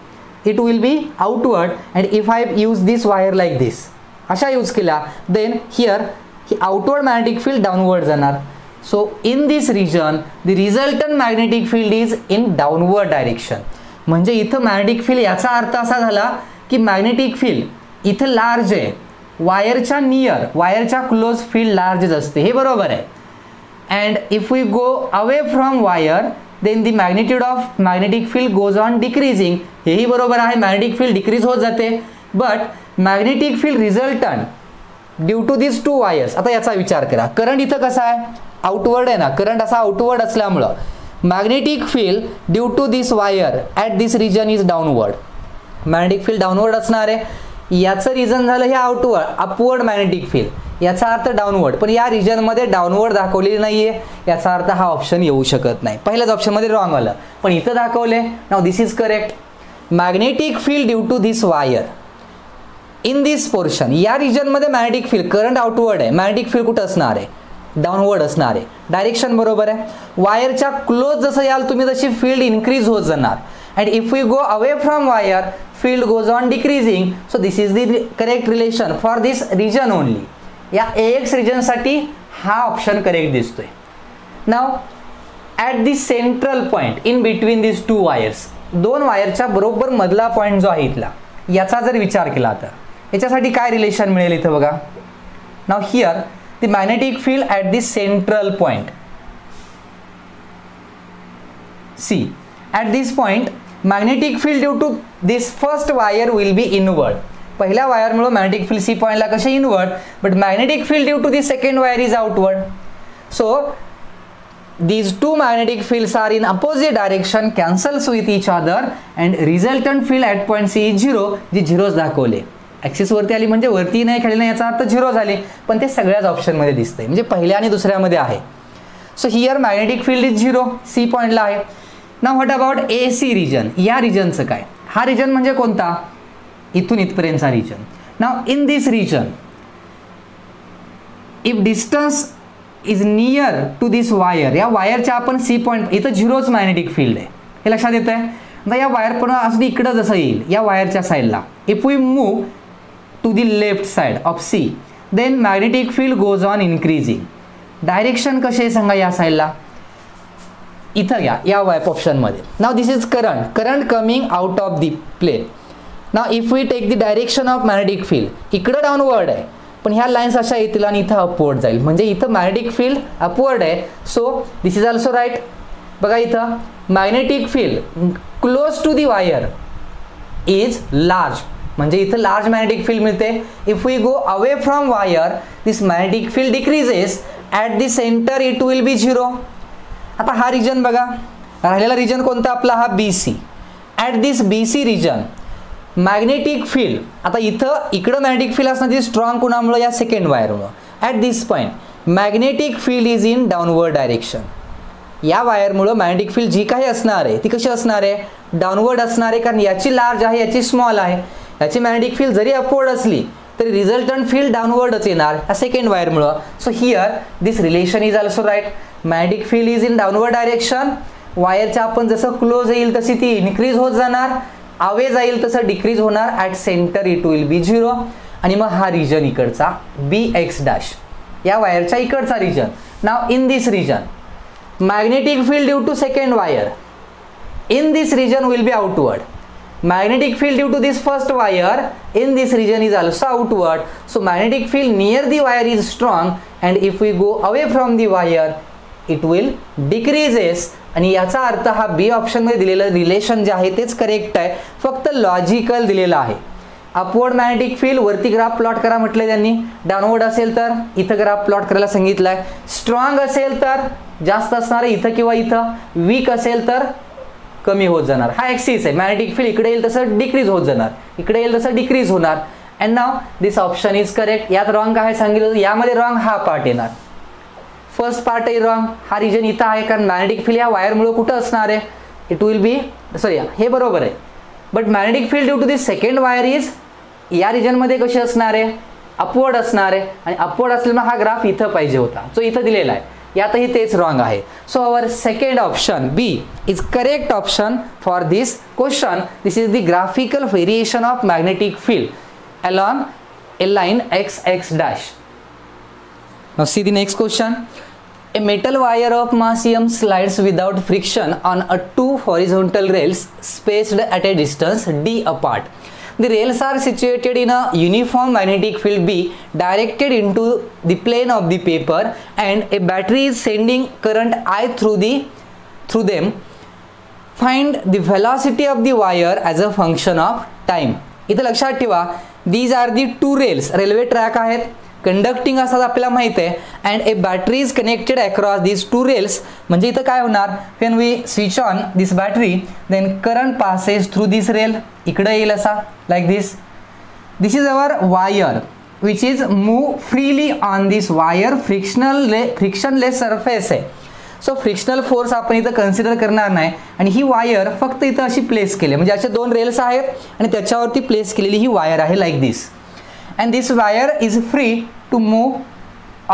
it will be outward. And if I use this wire like this, अशा यूज केल्या, then here ही outward magnetic field downward जाणार. So in this region the resultant magnetic field is in downward direction. म्हणजे इथं magnetic field याचा अर्थ असा झाला की मॅग्नेटिक फील्ड इथं लार्ज आहे, वायरच्या नियर, वायरच्या क्लोज फील्ड लार्जच असते, हे बरोबर आहे. And if we go away from wire then the magnitude of magnetic field goes on decreasing, हेही बरोबर आहे, मॅग्नेटिक फील्ड डिक्रीज होत जाते. But magnetic field resultant due to this two wires. आता याचा विचार करा, करंट इथं कसा आहे, आउटवर्ड आहे ना, करंट असा आउटवर्ड असल्यामुळं magnetic field due to this wire at this region is downward. Magnetic field downward असणार आहे, याचं रिझन झालं हे आउटवर्ड, अपवर्ड मॅग्नेटिक फील्ड, याचा अर्थ डाउनवर्ड. पण या रिजनमध्ये डाउनवर्ड दाखवलेली नाही आहे, याचा अर्थ हा ऑप्शन येऊ शकत नाही. पहिल्याच ऑप्शनमध्ये रॉंग आलं, पण इथं दाखवले. Now this is correct. Magnetic field due to this wire in this portion, या रिजनमध्ये मॅग्नेटिक फील्ड, करंट आउटवर्ड आहे, मॅग्नेटिक फील्ड कुठं असणार आहे, डाउनवर्ड असणार आहे. डायरेक्शन बरोबर आहे. वायरच्या क्लोज जसं याल तुम्ही तशी फील्ड इन्क्रीज होत जाणार. And if we go away from wire field goes on decreasing. So this is the correct relation for this region only. या AX रिजनसाठी हा ऑप्शन करेक्ट दिसतोय. Now at the central point in between this two wires, दोन वायरच्या बरोबर मधला point जो आहे इथला, याचा जर विचार केला तर याच्यासाठी काय रिलेशन मिळेल इथं बघा. नाव here the magnetic field at the central point C. At this point magnetic field due to this first wire will be inward. पहिल्या वायरमुळे मॅग्नेटिक फील्ड सी पॉइंटला कसे inward, but magnetic field due to the second wire is outward. So these two magnetic fields are in opposite direction, cancels with each other and resultant field at point C is 0. जे zeros दाखवले, axis वरती आली म्हणजे वरती नाही खाली नाही, याचा अर्थ झिरो झाले, पण ते सगळ्याच ऑप्शनमध्ये दिसतंय, म्हणजे पहिल्या आणि दुसऱ्यामध्ये आहे. So here magnetic field is 0, C पॉइंटला आहे. Now what about AC region, या रिजनचं काय, हा रिजन म्हणजे कोणता, इथून इथपर्यंतचा region. Now in this region if distance is near to this wire, या वायरच्या आपण सी पॉईंट, इथं झिरोच मॅग्नेटिक फील्ड आहे, हे लक्षात येत आहे. आता या वायर पण असं इकडं जसं येईल या वायरच्या साईडला, if we move to the left side of C then magnetic field goes on increasing. Direction कसे आहे सांगा, या साईडला इथं घ्या, या ऑप्शनमध्ये. Now this is current, current coming out of the plane. Now if we take the direction of magnetic field, इकडं डाउनवर्ड आहे, पण ह्या लाईन्स अशा येतील आणि इथं अपवर्ड जाईल, म्हणजे इथं मॅग्नेटिक फील्ड अपवर्ड आहे. So this is also right. बघा इथं magnetic field close to the wire is large, म्हणजे इथं लार्ज मॅग्नेटिक फील्ड मिळते. If we go away from wire this magnetic field decreases, at the centre it will be 0. आता हा region बघा, राहिलेला region कोणता आपला, हा BC. At this BC region magnetic field, आता इथं इकडं मॅग्नेटिक फील्ड असणार, ती स्ट्रॉंग कुणामुळं, या सेकंड वायरमुळं. At this point magnetic field is in downward direction. या वायरमुळं मॅग्नेटिक फील्ड जी काही असणार आहे ती कशी असणार आहे, डाउनवर्ड असणार आहे, कारण याची लार्ज आहे याची स्मॉल आहे. याची मॅग्नेटिक फील्ड जरी अपवर्ड असली तरी रिझल्टंट फील्ड डाउनवर्डच येणार या सेकंड वायरमुळं. So here this relation is also right. Magnetic field is in downward direction, वायरच्या आपण जसं क्लोज येईल तशी ती इन्क्रीज होत जाणार, अवे जाईल तसं डिक्रीज होणार. At centre it will be 0. आणि मग हा रिजन इकडचा BX डॅश, या वायरच्या इकडचा region. Now in this region magnetic field due to second wire in this region will be outward. Magnetic field due to this first wire in this region is also outward. So magnetic field near the wire is strong, and if we go away from the wire it will decreases. आणि याचा अर्थ हा B option मध्ये दिलेलं relation जे आहे तेच correct आहे, फक्त लॉजिकल दिलेलं आहे. अपवर्ड मॅग्नेटिक फील्ड वरती ग्राफ प्लॉट करा म्हटलं त्यांनी, डाउनवर्ड असेल तर इथं ग्राफ प्लॉट करायला सांगितलंय. स्ट्रॉंग असेल तर जास्त असणार आहे इथं किंवा इथं, वीक असेल तर कमी होत जाणार. हा ॲक्सिस आहे, मॅग्नेटिक फील्ड इकडे येईल तसं डिक्रीज होत जाणार, इकडे येईल तसं डिक्रीज होणार. And now this option is correct. यात रॉंग काय सांगितलं, यामध्ये रॉंग हा पार्ट येणार, फर्स्ट पार्ट आहे रॉंग. हा रिजन इथं आहे कारण मॅग्नेटिक फील्ड या वायरमुळे कुठं असणार आहे, इट विल बी सॉरी हे बरोबर आहे, but magnetic field due to this second wire is या रिजनमध्ये कशी असणार आहे, अपवर्ड असणार आहे, आणि अपवर्ड असल्यामुळे हा ग्राफ इथं पाहिजे होता, जो इथं दिलेला आहे. यातही तेच रॉंग आहे. So our second option B is correct option for this question. This is the graphical variation of magnetic field along a line xx dash. Now see the next question. A metal wire of mass m slides without friction on a two horizontal rails spaced at a distance d apart. The rails are situated in a uniform magnetic field B directed into the plane of the paper, and a battery is sending current I through them. Find the velocity of the wire as a function of time. इथे लक्षात ठेवा, these are the two rails. Railway track आहेत, conducting असतात आपल्याला माहित आहे, and a battery is connected across this two rails. म्हणजे इथं काय होणार, when we switch on this battery then current passes through this rail. इकडे येईल असा like this. This is our wire which is move freely on this wire. Frictionless surface आहे, so frictional force आपण इथं कन्सिडर करणार नाही. आणि ही wire फक्त इथं अशी प्लेस केली, म्हणजे असे दोन रेल्स आहेत आणि त्याच्यावरती प्लेस केलेली ही वायर आहे like this. And this wire is free to move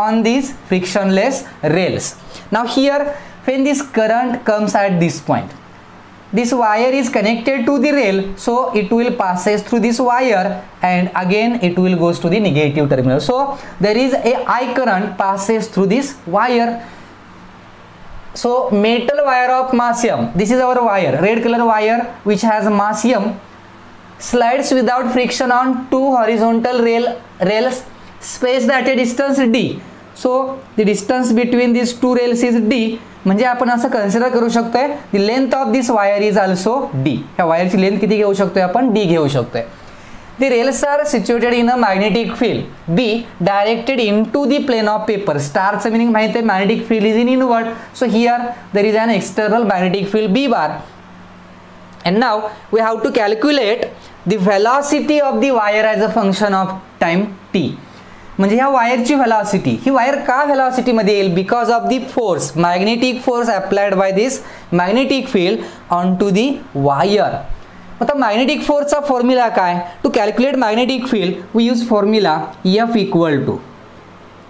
on these frictionless rails. Now here when this current comes at this point, this wire is connected to the rail, so it will passes through this wire and again it will goes to the negative terminal. So there is a I current passes through this wire. So metal wire of mass m, this is our wire, red color wire which has mass m, slides without friction on two horizontal rails spaced at a distance d. So the distance between these two rails is d. म्हणजे आपण असं consider करू शकतोय the length of this wire is also d. ह्या वायरची length किती घेऊ शकतोय आपण, d घेऊ शकतोय. The rails are situated in a magnetic field B directed into the plane of paper. Starचं meaning माहित आहे, magnetic field is in inward. So here there is an external magnetic field B bar. And now we have to calculate the velocity of the wire as a function of time t. म्हणजे ह्या वायरची velocity, ही wire का velocity मध्ये येईल, because of the force, magnetic force applied by this magnetic field onto the wire. आता magnetic force चा formula काय, to calculate magnetic field we use formula F equal to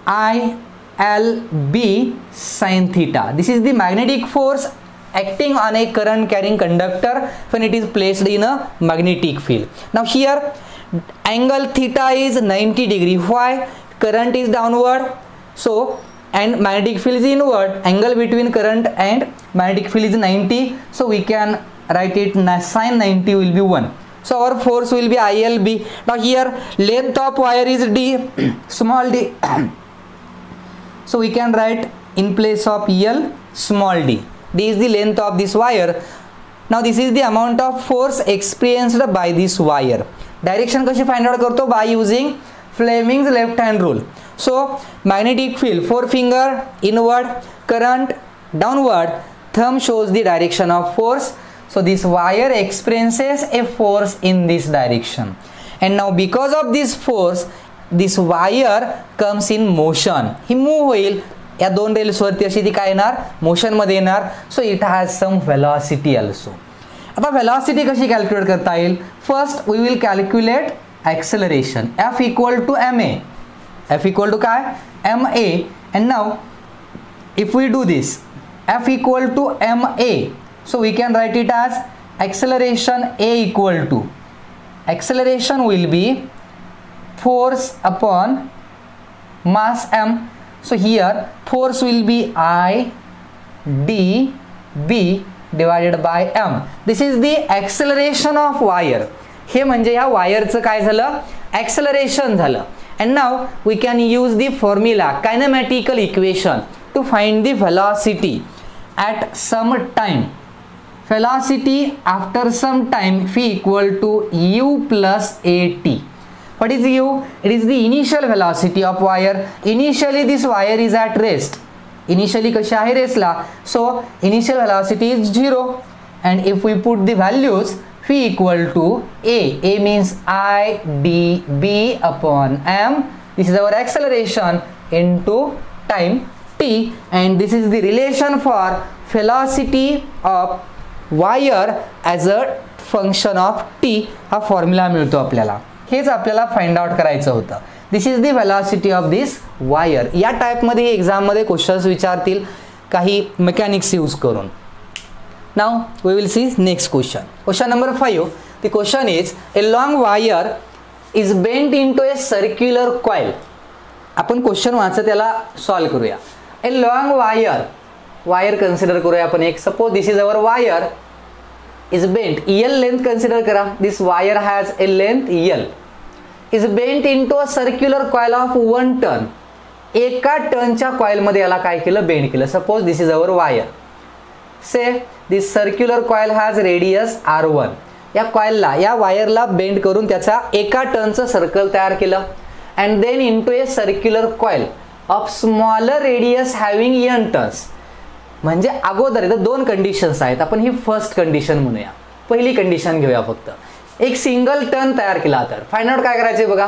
I L B sin theta. This is the magnetic force acting on a current carrying conductor when it is placed in a magnetic field. Now here angle theta is 90 degree. Why? Current is downward, so and magnetic field is inward. Angle between current and magnetic field is 90, so we can write it sin 90 will be 1. So our force will be ILB. Now here length of wire is d, small d. So we can write in place of L small d. D is the length of this wire. Now this is the amount of force experienced by this wire. Direction कशी find out करतो, by using Fleming's left hand rule. So magnetic field, forefinger inward, current downward, thumb shows the direction of force. So this wire experiences a force in this direction. And now because of this force, this wire comes in motion. He move होईल, या दोन rails वरती अशी ती काय येणार, motion मध्ये येणार. So it has some velocity also. आता वेलॉसिटी कशी कॅल्क्युलेट करता येईल, first we will calculate acceleration. F equal to ma. F equal to काय, ma. And now if we do this F equal to ma, so we can write it as acceleration a equal to, acceleration will be force upon mass m. So here force will be I d b divided by m. This is the acceleration of wire. हे म्हणजे ह्या वायरचं काय झालं, acceleration झालं. And now we can use the formula kinematical equation to find the velocity at some time. Velocity after some time phi equal to u plus at. What is u? It is the initial velocity of wire. Initially this wire is at rest. Initially कशी आहे रेस्टला, so initial velocity is 0. And if we put the values, phi equal to a. A means I d b upon m. This is our acceleration into time t. And this is the relation for velocity of wire as a function of t. हा formula मिळतो आपल्याला. हेच आपल्याला find out करायचं होतं. This is the velocity of this wire. या टाईपमध्ये एक्झाममध्ये क्वेश्चन्स विचारतील काही मेकॅनिक्स यूज करून. Now we will see next question. Question number 5. The question is, a long wire is bent into a circular coil. आपण question वाचा, त्याला solve करूया. ए लॉंग वायर कन्सिडर करूया आपण एक. Suppose this is our wire is bent, L length consider करा. This wire has a length L, is bent into a circular coil of 1 turn. एका टनच्या कॉइलमध्ये याला काय केलं, बेंड केलं. Suppose this is our wire. Say this circular coil has radius R1. या कॉइलला, या वायरला बेंड करून त्याचा एका टनचं सर्कल तयार केलं. And then into a circular coil of smaller radius having n turns. म्हणजे अगोदर इथं 2 कंडिशन्स आहेत. आपण ही फर्स्ट कंडिशन म्हणूया, पहिली कंडिशन घेऊया फक्त. एक सिंगल टर्न तयार केला तर फाइंड आउट काय करायचे बघा.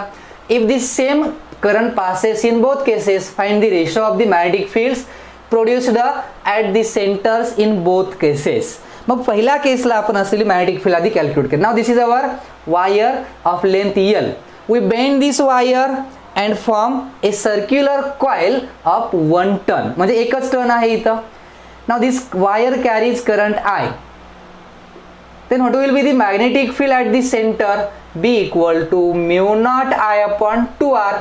If this same current passes in both cases, find the ratio of the magnetic fields produced at the centres in both cases. मग पहिल्या केसला आपण असलेली मॅग्नेटिक फील्ड आधी कॅल्क्युलेट केली. Now this is our wire of length L. We bend this wire and form a circular coil of 1 turn. म्हणजे एकच turn आहे इथं. Now this wire carries current I. then what will be the magnetic field at the center? B equal to mu naught I upon 2R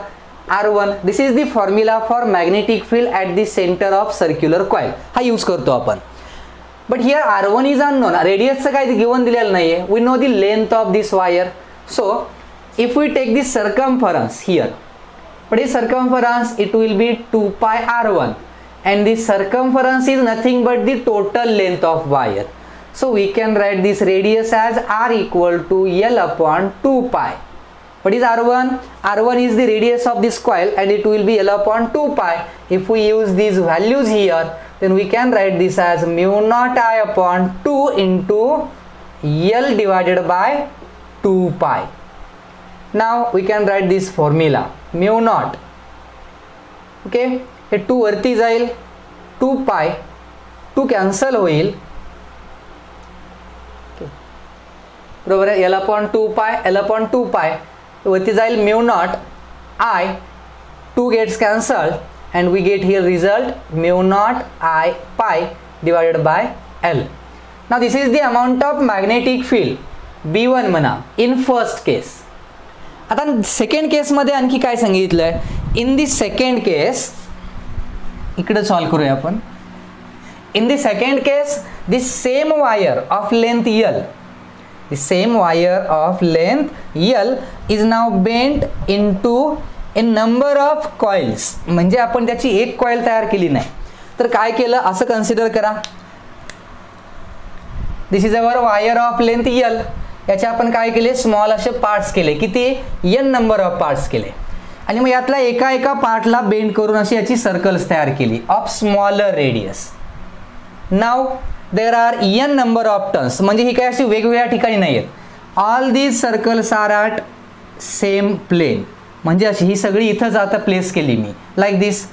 R1. This is the formula for magnetic field at the center of circular coil. हा use करतो आपण. But here R1 is unknown. Radius चं काही given दिलेलं नाहीये. We know the length of this wire. So if we take the circumference here, what is circumference? It will be 2 pi R1, and the circumference is nothing but the total length of wire. So we can write this radius as R equal to L upon 2 pi. What is R1? R1 is the radius of this coil and it will be L upon 2 pi. If we use these values here, then we can write this as mu naught I upon 2 into L divided by 2 pi. Now we can write this formula. Mu naught. Okay. हे 2 वरती जाईल, 2 pi, 2 cancel होईल. बरोबर आहे. L upon 2 pi, L upon 2 pi वरती जाईल mu naught I, 2 gets cancelled and we get here result mu naught I pi divided by L. Now this is the amount of magnetic field B1 म्हणा in first case. आता second केस मध्ये आणखी काय सांगितलंय. In the second केस इकडे solve करूया आपण. In the second case this same wire of length L, the same wire of length L is now bent into a number of coils. म्हणजे आपण त्याची एक कॉइल तयार केली नाही तर काय केलं असं कन्सिडर करा. This is our wire of length L. याचे आपण काय केले, स्मॉल असे पार्ट्स केले. किती? n नंबर ऑफ पार्ट्स केले. आणि मग यातला एका एका पार्टला बेंड करून अशी याची सर्कल्स तयार केली of smaller radius. Now there are n number of turns. म्हणजे ही काय अशी वेगवेगळ्या ठिकाणी नाही आहेत. All these circles are at same plane. म्हणजे अशी ही सगळी इथंच आता प्लेस केली मी like this.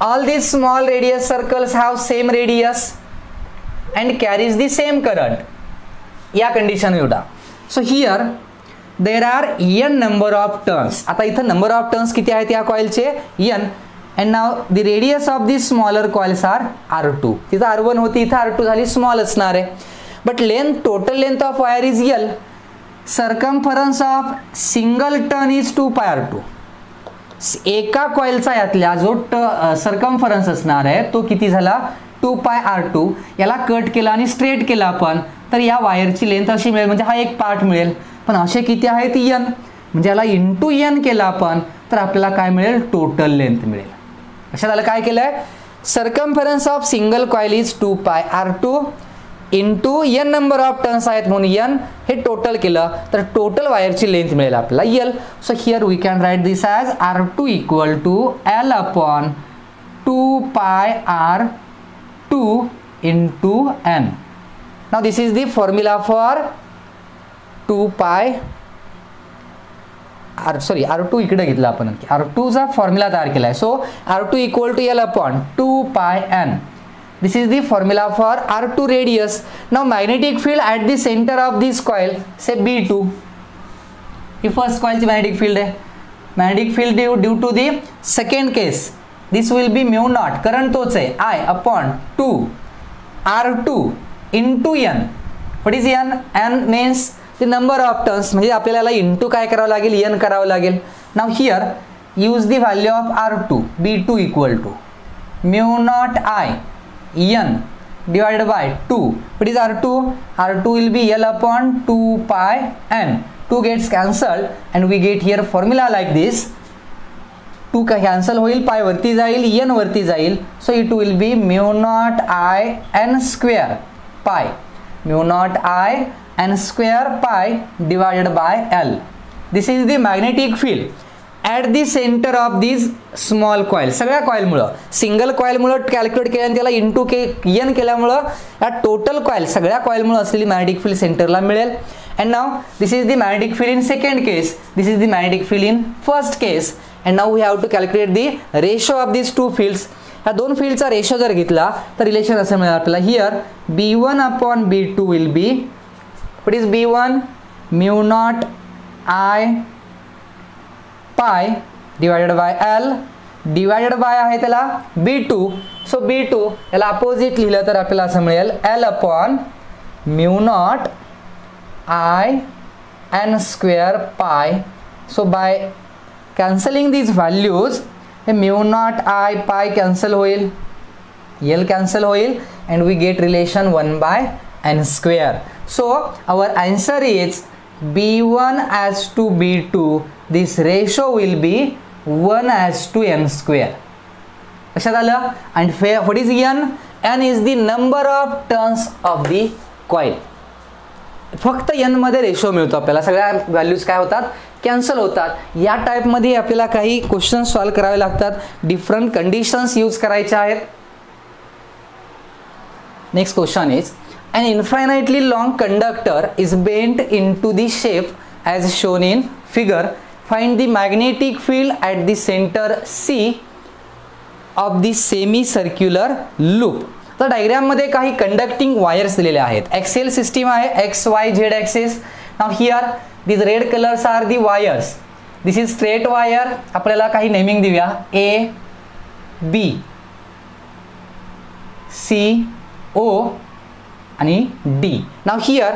All these small radius circles have same radius and carries the same current. या कंडिशन एवढा. So here there are n number of turns. आता इथं नंबर ऑफ टर्न्स किती आहेत या कॉइलचे? n. and now the radius of these smaller coils are R2. तिथं R1 होती, इथं R2 झाली, स्मॉल असणार आहे. But length, total length of wire is L. Circumference of single turn is 2 pi R2. एका कॉइलचा यातल्या जो सर्कम्फरन्स असणार आहे तो किती झाला? 2 pi R2. याला कट केला आणि स्ट्रेट केला आपण तर या वायरची लेंथ अशी मिळेल. म्हणजे हा एक पार्ट मिळेल. पण असे किती आहेत? n. म्हणजे याला इंटू n केला आपण तर आपल्याला काय मिळेल? टोटल लेंथ मिळेल. लक्षात आलं काय केलंय? Circumference of single coil is 2 pi R2 into n number of turns आहेत म्हणून n हे टोटल केलं तर टोटल वायरची लेंथ मिळेल आपल्याला L. So here we can write this as R2 equal to L upon 2 pi R2 into n. Now this is the formula for 2 pi R2 इकडे घेतला आपण. R2 चा फॉर्म्युला तयार केलाय. So R2 equal to L upon 2 pi n. This is the formula for R2 radius. Now magnetic field at the center of this coil, say B2. He first coil ची magnetic field आहे. Magnetic field due to the second case, this will be mu naught. Current तोच आहे I upon 2 R2 into n. What is n? N means the number of turns, म्हणजे आपल्याला into काय करावं लागेल, n करावं लागेल. Now here use the value of R2 B2 equal to mu naught I n divided by 2. What is R2? R2 will be L upon 2 pi n. 2 gets cancelled and we get here formula like this. 2 cancel होईल, pi वरती जाईल, n वरती जाईल. So it will be mu naught I n square pi. Mu naught I n square pi divided by L. This is the magnetic field at the center of these small coil. सगळ्या कॉइलमुळं, single कॉइलमुळं calculate केल्याने त्याला into n केल्यामुळं या total coil सगळ्या कॉइलमुळं असलेली magnetic field सेंटरला मिळेल. And now this is the magnetic field in second case, this is the magnetic field in first case. And now we have to calculate the ratio of these two fields. ह्या दोन फील्डचा ratio जर घेतला तर relation असं मिळेल आपल्याला. Here B1 upon B2 will be, what is B1? Mu naught I pi divided by L divided by आहे त्याला B2. सो B2 याला अपोजिट लिहिलं तर आपल्याला असं मिळेल L upon mu naught I n square pi. So by cancelling these values, mu naught I pi cancel होईल, L cancel होईल, and we get relation 1 by n square. So our answer is B1 as to B2. This ratio will be 1 as to n square. लक्षात आलं. And what is n? n is the number of turns of the coil. फक्त n मध्ये ratio मिळतो आपल्याला, सगळ्या values काय होतात, cancel होतात. या टाईपमध्ये आपल्याला काही क्वेश्चन सॉल्व करावे लागतात, डिफरंट कंडिशन्स यूज करायच्या आहेत. Next question is, an infinitely long conductor is bent into the shape as shown in figure. Find the magnetic field at the center C of the semicircular loop. तर diagram मध्ये काही conducting wires दिलेले आहेत. Excel system आहे, x Y Z axis. Now here these red colors are the wires. This is straight wire. आपल्याला काही naming देऊया, A B C O आणि D. Now here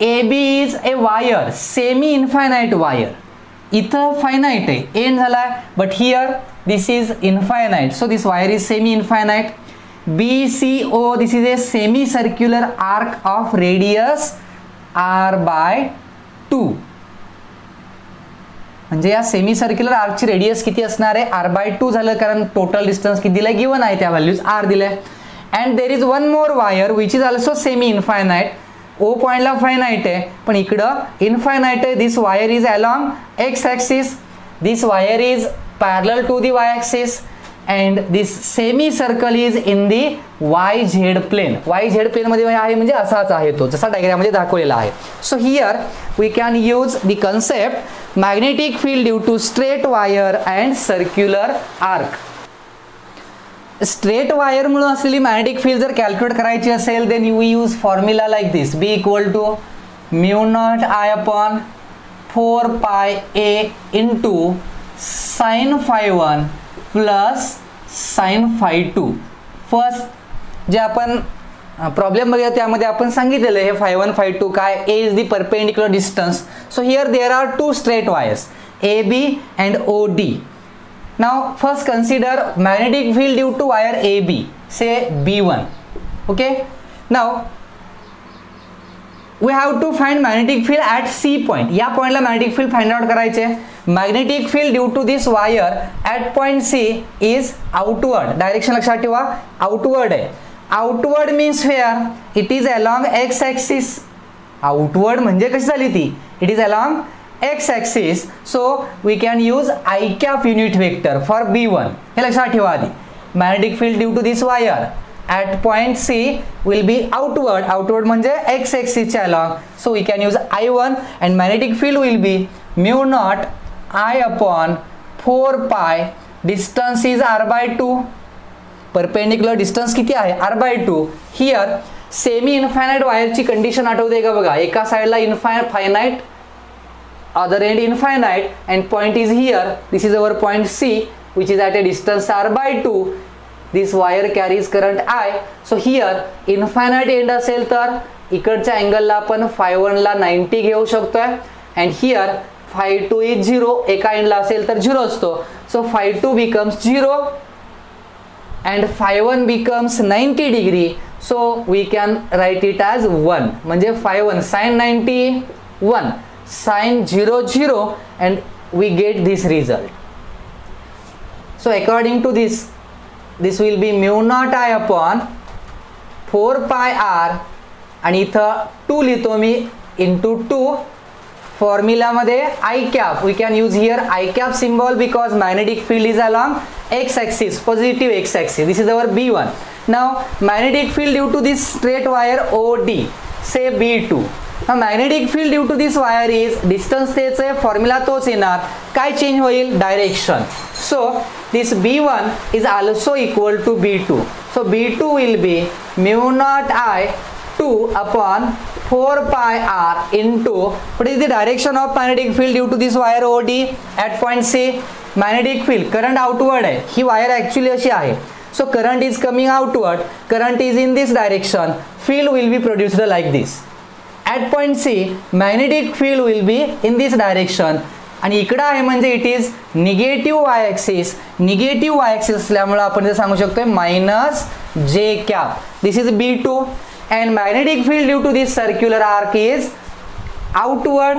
AB is a wire, semi infinite wire. इथं finite आहे, end झालाय, but here this is infinite, so this wire is semi infinite. BCO, this is a semicircular arc of radius R by 2. म्हणजे या semi circular आर्कची radius किती असणार आहे, R by 2 झालं, कारण टोटल डिस्टन्स किती दिलाय, गिवन आहे, त्या व्हॅल्यूज R दिलाय. And there is one more wire which is also semi infinite. O पॉइंटला फायनाइट आहे, पण इकडं इन्फायनाइट आहे. This wire is along X axis, this wire is parallel to the Y axis, and this semicircle is in the YZ plane. YZ plane मध्ये आहे म्हणजे असाच आहे तो, जसा डायग्राम मध्ये दाखवलेला आहे. So here we can use the concept magnetic field due to straight wire and circular arc. Straight wire मुळे असलेली magnetic field जर कॅल्क्युलेट करायची असेल, then we use formula like this: B equal to mu naught I upon 4 pi A into sin phi 1 plus sign five 2. First जे आपण problem बघूया त्यामध्ये आपण सांगितलेलं हे फाय 1 फाय 2 काय, a is the perpendicular distance. So here there are two straight wires A B and O D. Now first consider magnetic field due to wire A B, say B1. Okay, now we have to find magnetic field at C point. या पॉइंटला magnetic field find out करायचे. magnetic field due to this wire at point C is outward. Direction लक्षात ठेवा, outward आहे. outward means where it is along x axis. outward म्हणजे कशी झाली ती, it is along x axis. so we can use I cap unit vector for B1. हे लक्षात ठेवा आधी. magnetic field due to this wire at point C will be outward. outward म्हणजे x axis च्या along, so we can use I1 and magnetic field will be mu naught I upon 4 pi. distance is R by 2. perpendicular distance किती आहे, R by 2. here semi infinite wire ची condition आठवते का बघा, एका साइडला infinite, other end infinite, and point is here. this is our point C which is at a distance R by 2. this wire carries current I. so here infinite end असेल तर इकडच्या अँगलला आपण phi1 ला 90 घेऊ शकतोय अँड हिअर phi2 इज 0, एका एंडला असेल तर 0 असतो. So phi2 becomes 0 and phi1 becomes 90 degree. So we can write it as 1. म्हणजे phi1 sin 90 1, sin 0 0 and we get this result. So according to this will be mu naught I upon 4 pi r आणि इथं 2 लिहितो मी into 2. फॉर्म्युलामध्ये I cap, we can use here I cap symbol because magnetic field is along x axis, positive x axis. This is our B1. Now magnetic field due to this straight wire OD, say B2. Now magnetic field due to this wire is distance तेच आहे, formula तोच येणार, काय change होईल, direction. So this B1 is also equal to B2. So B2 will be mu naught I 2 upon 4 pi r into, what is the direction of magnetic field due to this wire OD at point C? Magnetic field, current outward आहे, ही wire actually अशी आहे. So current is coming outward, current is in this direction, field will be produced like this. At point C, magnetic field will be in this direction. आणि इकडं आहे म्हणजे it is negative Y axis. Negative Y axis असल्यामुळे आपण जे सांगू शकतोय minus J cap. This is B2 and magnetic field due to this circular arc is outward.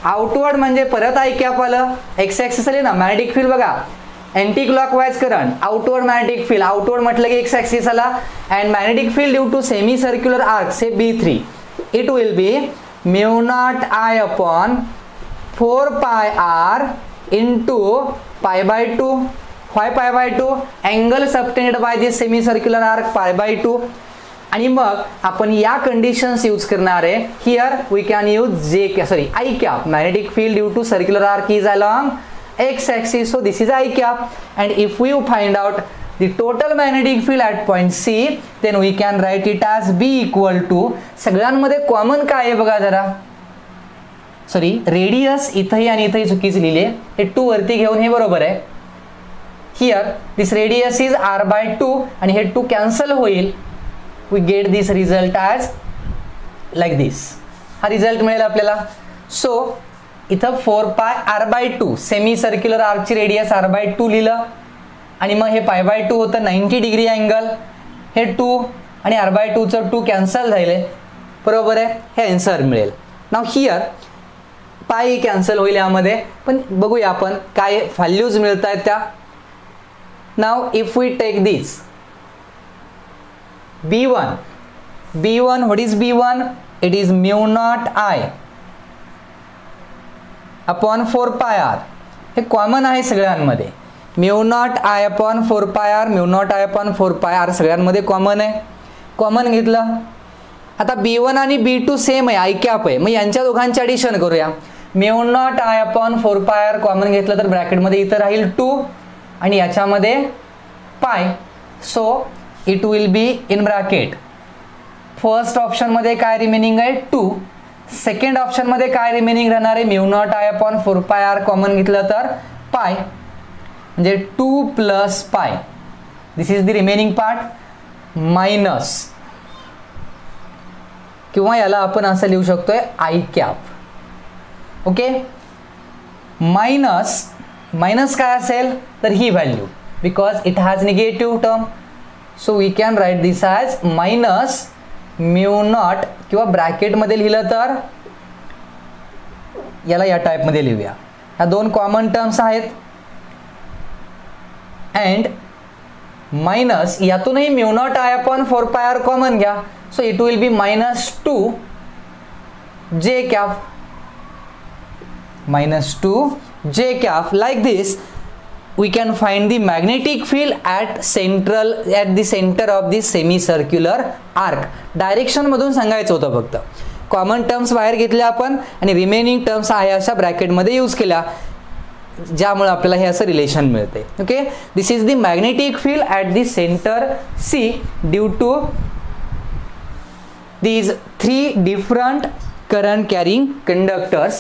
Outward म्हणजे परत आय कॅप आलं, एक्स ॲक्सिस आले ना, मॅग्नेटिक फील्ड बघा anti clockwise current, outward magnetic field, outward म्हटलं की एक्स ॲक्सिस आला and magnetic field due to semi circular arc say B3, it will B mu naught I upon 4 pi r into pi by 2. Why pi by 2? Angle subtended by this semicircular arc pi by 2. आणि मग आपण या conditions use करणार आहे. Here we can use I cap. Magnetic field due to circular arc is along x axis, so this is I cap. And if we find out the total magnetic field at point C, then we can write it as B equal to, सगळ्यांमध्ये common काय आहे बघा जरा, sorry radius इथंही आणि इथंही चुकीच लिहिले, हे 2 वरती घेऊन हे बरोबर आहे. Here this radius is r/2 आणि हे 2 कॅन्सल होईल. We get this result as like this. हा रिझल्ट मिळेल आपल्याला. सो इथं 4 pi r/2 सेमी सर्क्युलर आर्कची रेडियस r/2 लिहिलं आणि मग हे π/2 होतं 90 डिग्री अँगल, हे 2 आणि r/2चं 2 कॅन्सल झाले, बरोबर आहे, हे आन्सर मिळेल. नाव हिअर पाय कॅन्सल होईल यामध्ये, पण बघूया आपण काय व्हॅल्यूज मिळत आहेत त्या. Now if we take this B1, what is B1? It is mu naught I upon 4 pi r. हे कॉमन आहे सगळ्यांमध्ये, mu naught I upon 4 pi r, mu naught I upon 4 pi r सगळ्यांमध्ये common आहे. Common घेतलं. आता B1 आणि B2 same आहे, i cap आहे, मग यांच्या दोघांचे ॲडिशन करूया. mu naught I upon 4 pi r common घेतलं तर ब्रॅकेटमध्ये इथं राहील 2 आणि याच्यामध्ये पाय. So it will be in bracket, first ऑप्शनमध्ये काय रिमेनिंग आहे 2, सेकंड ऑप्शनमध्ये काय रिमेनिंग राहणार आहे mu naught I upon 4 pi r common घेतलं तर पाय, म्हणजे 2 plus pi. This is the remaining part minus, किंवा याला आपण असं लिहू शकतोय आय कॅप. ओके, मायनस काय असेल तर ही value, because it has negative term. So we can write this as minus mu naught, किंवा ब्रॅकेटमध्ये लिहिलं तर याला या टाईपमध्ये लिहूया. ह्या 2 कॉमन टर्म्स आहेत अँड मायनस यातूनही mu naught I upon 4 pi r common घ्या. So it will be minus 2 j cap, minus 2 j cap. Like this we can find the magnetic field at the center of the semicircular arc. Direction मधून सांगायचं होतं फक्त. Common terms बाहेर घेतल्या आपण आणि remaining terms आहे अशा ब्रॅकेटमध्ये यूज केल्या, ज्यामुळे आपल्याला हे असं रिलेशन मिळते. Okay, this is the magnetic field at the centre C due to these 3 different current carrying conductors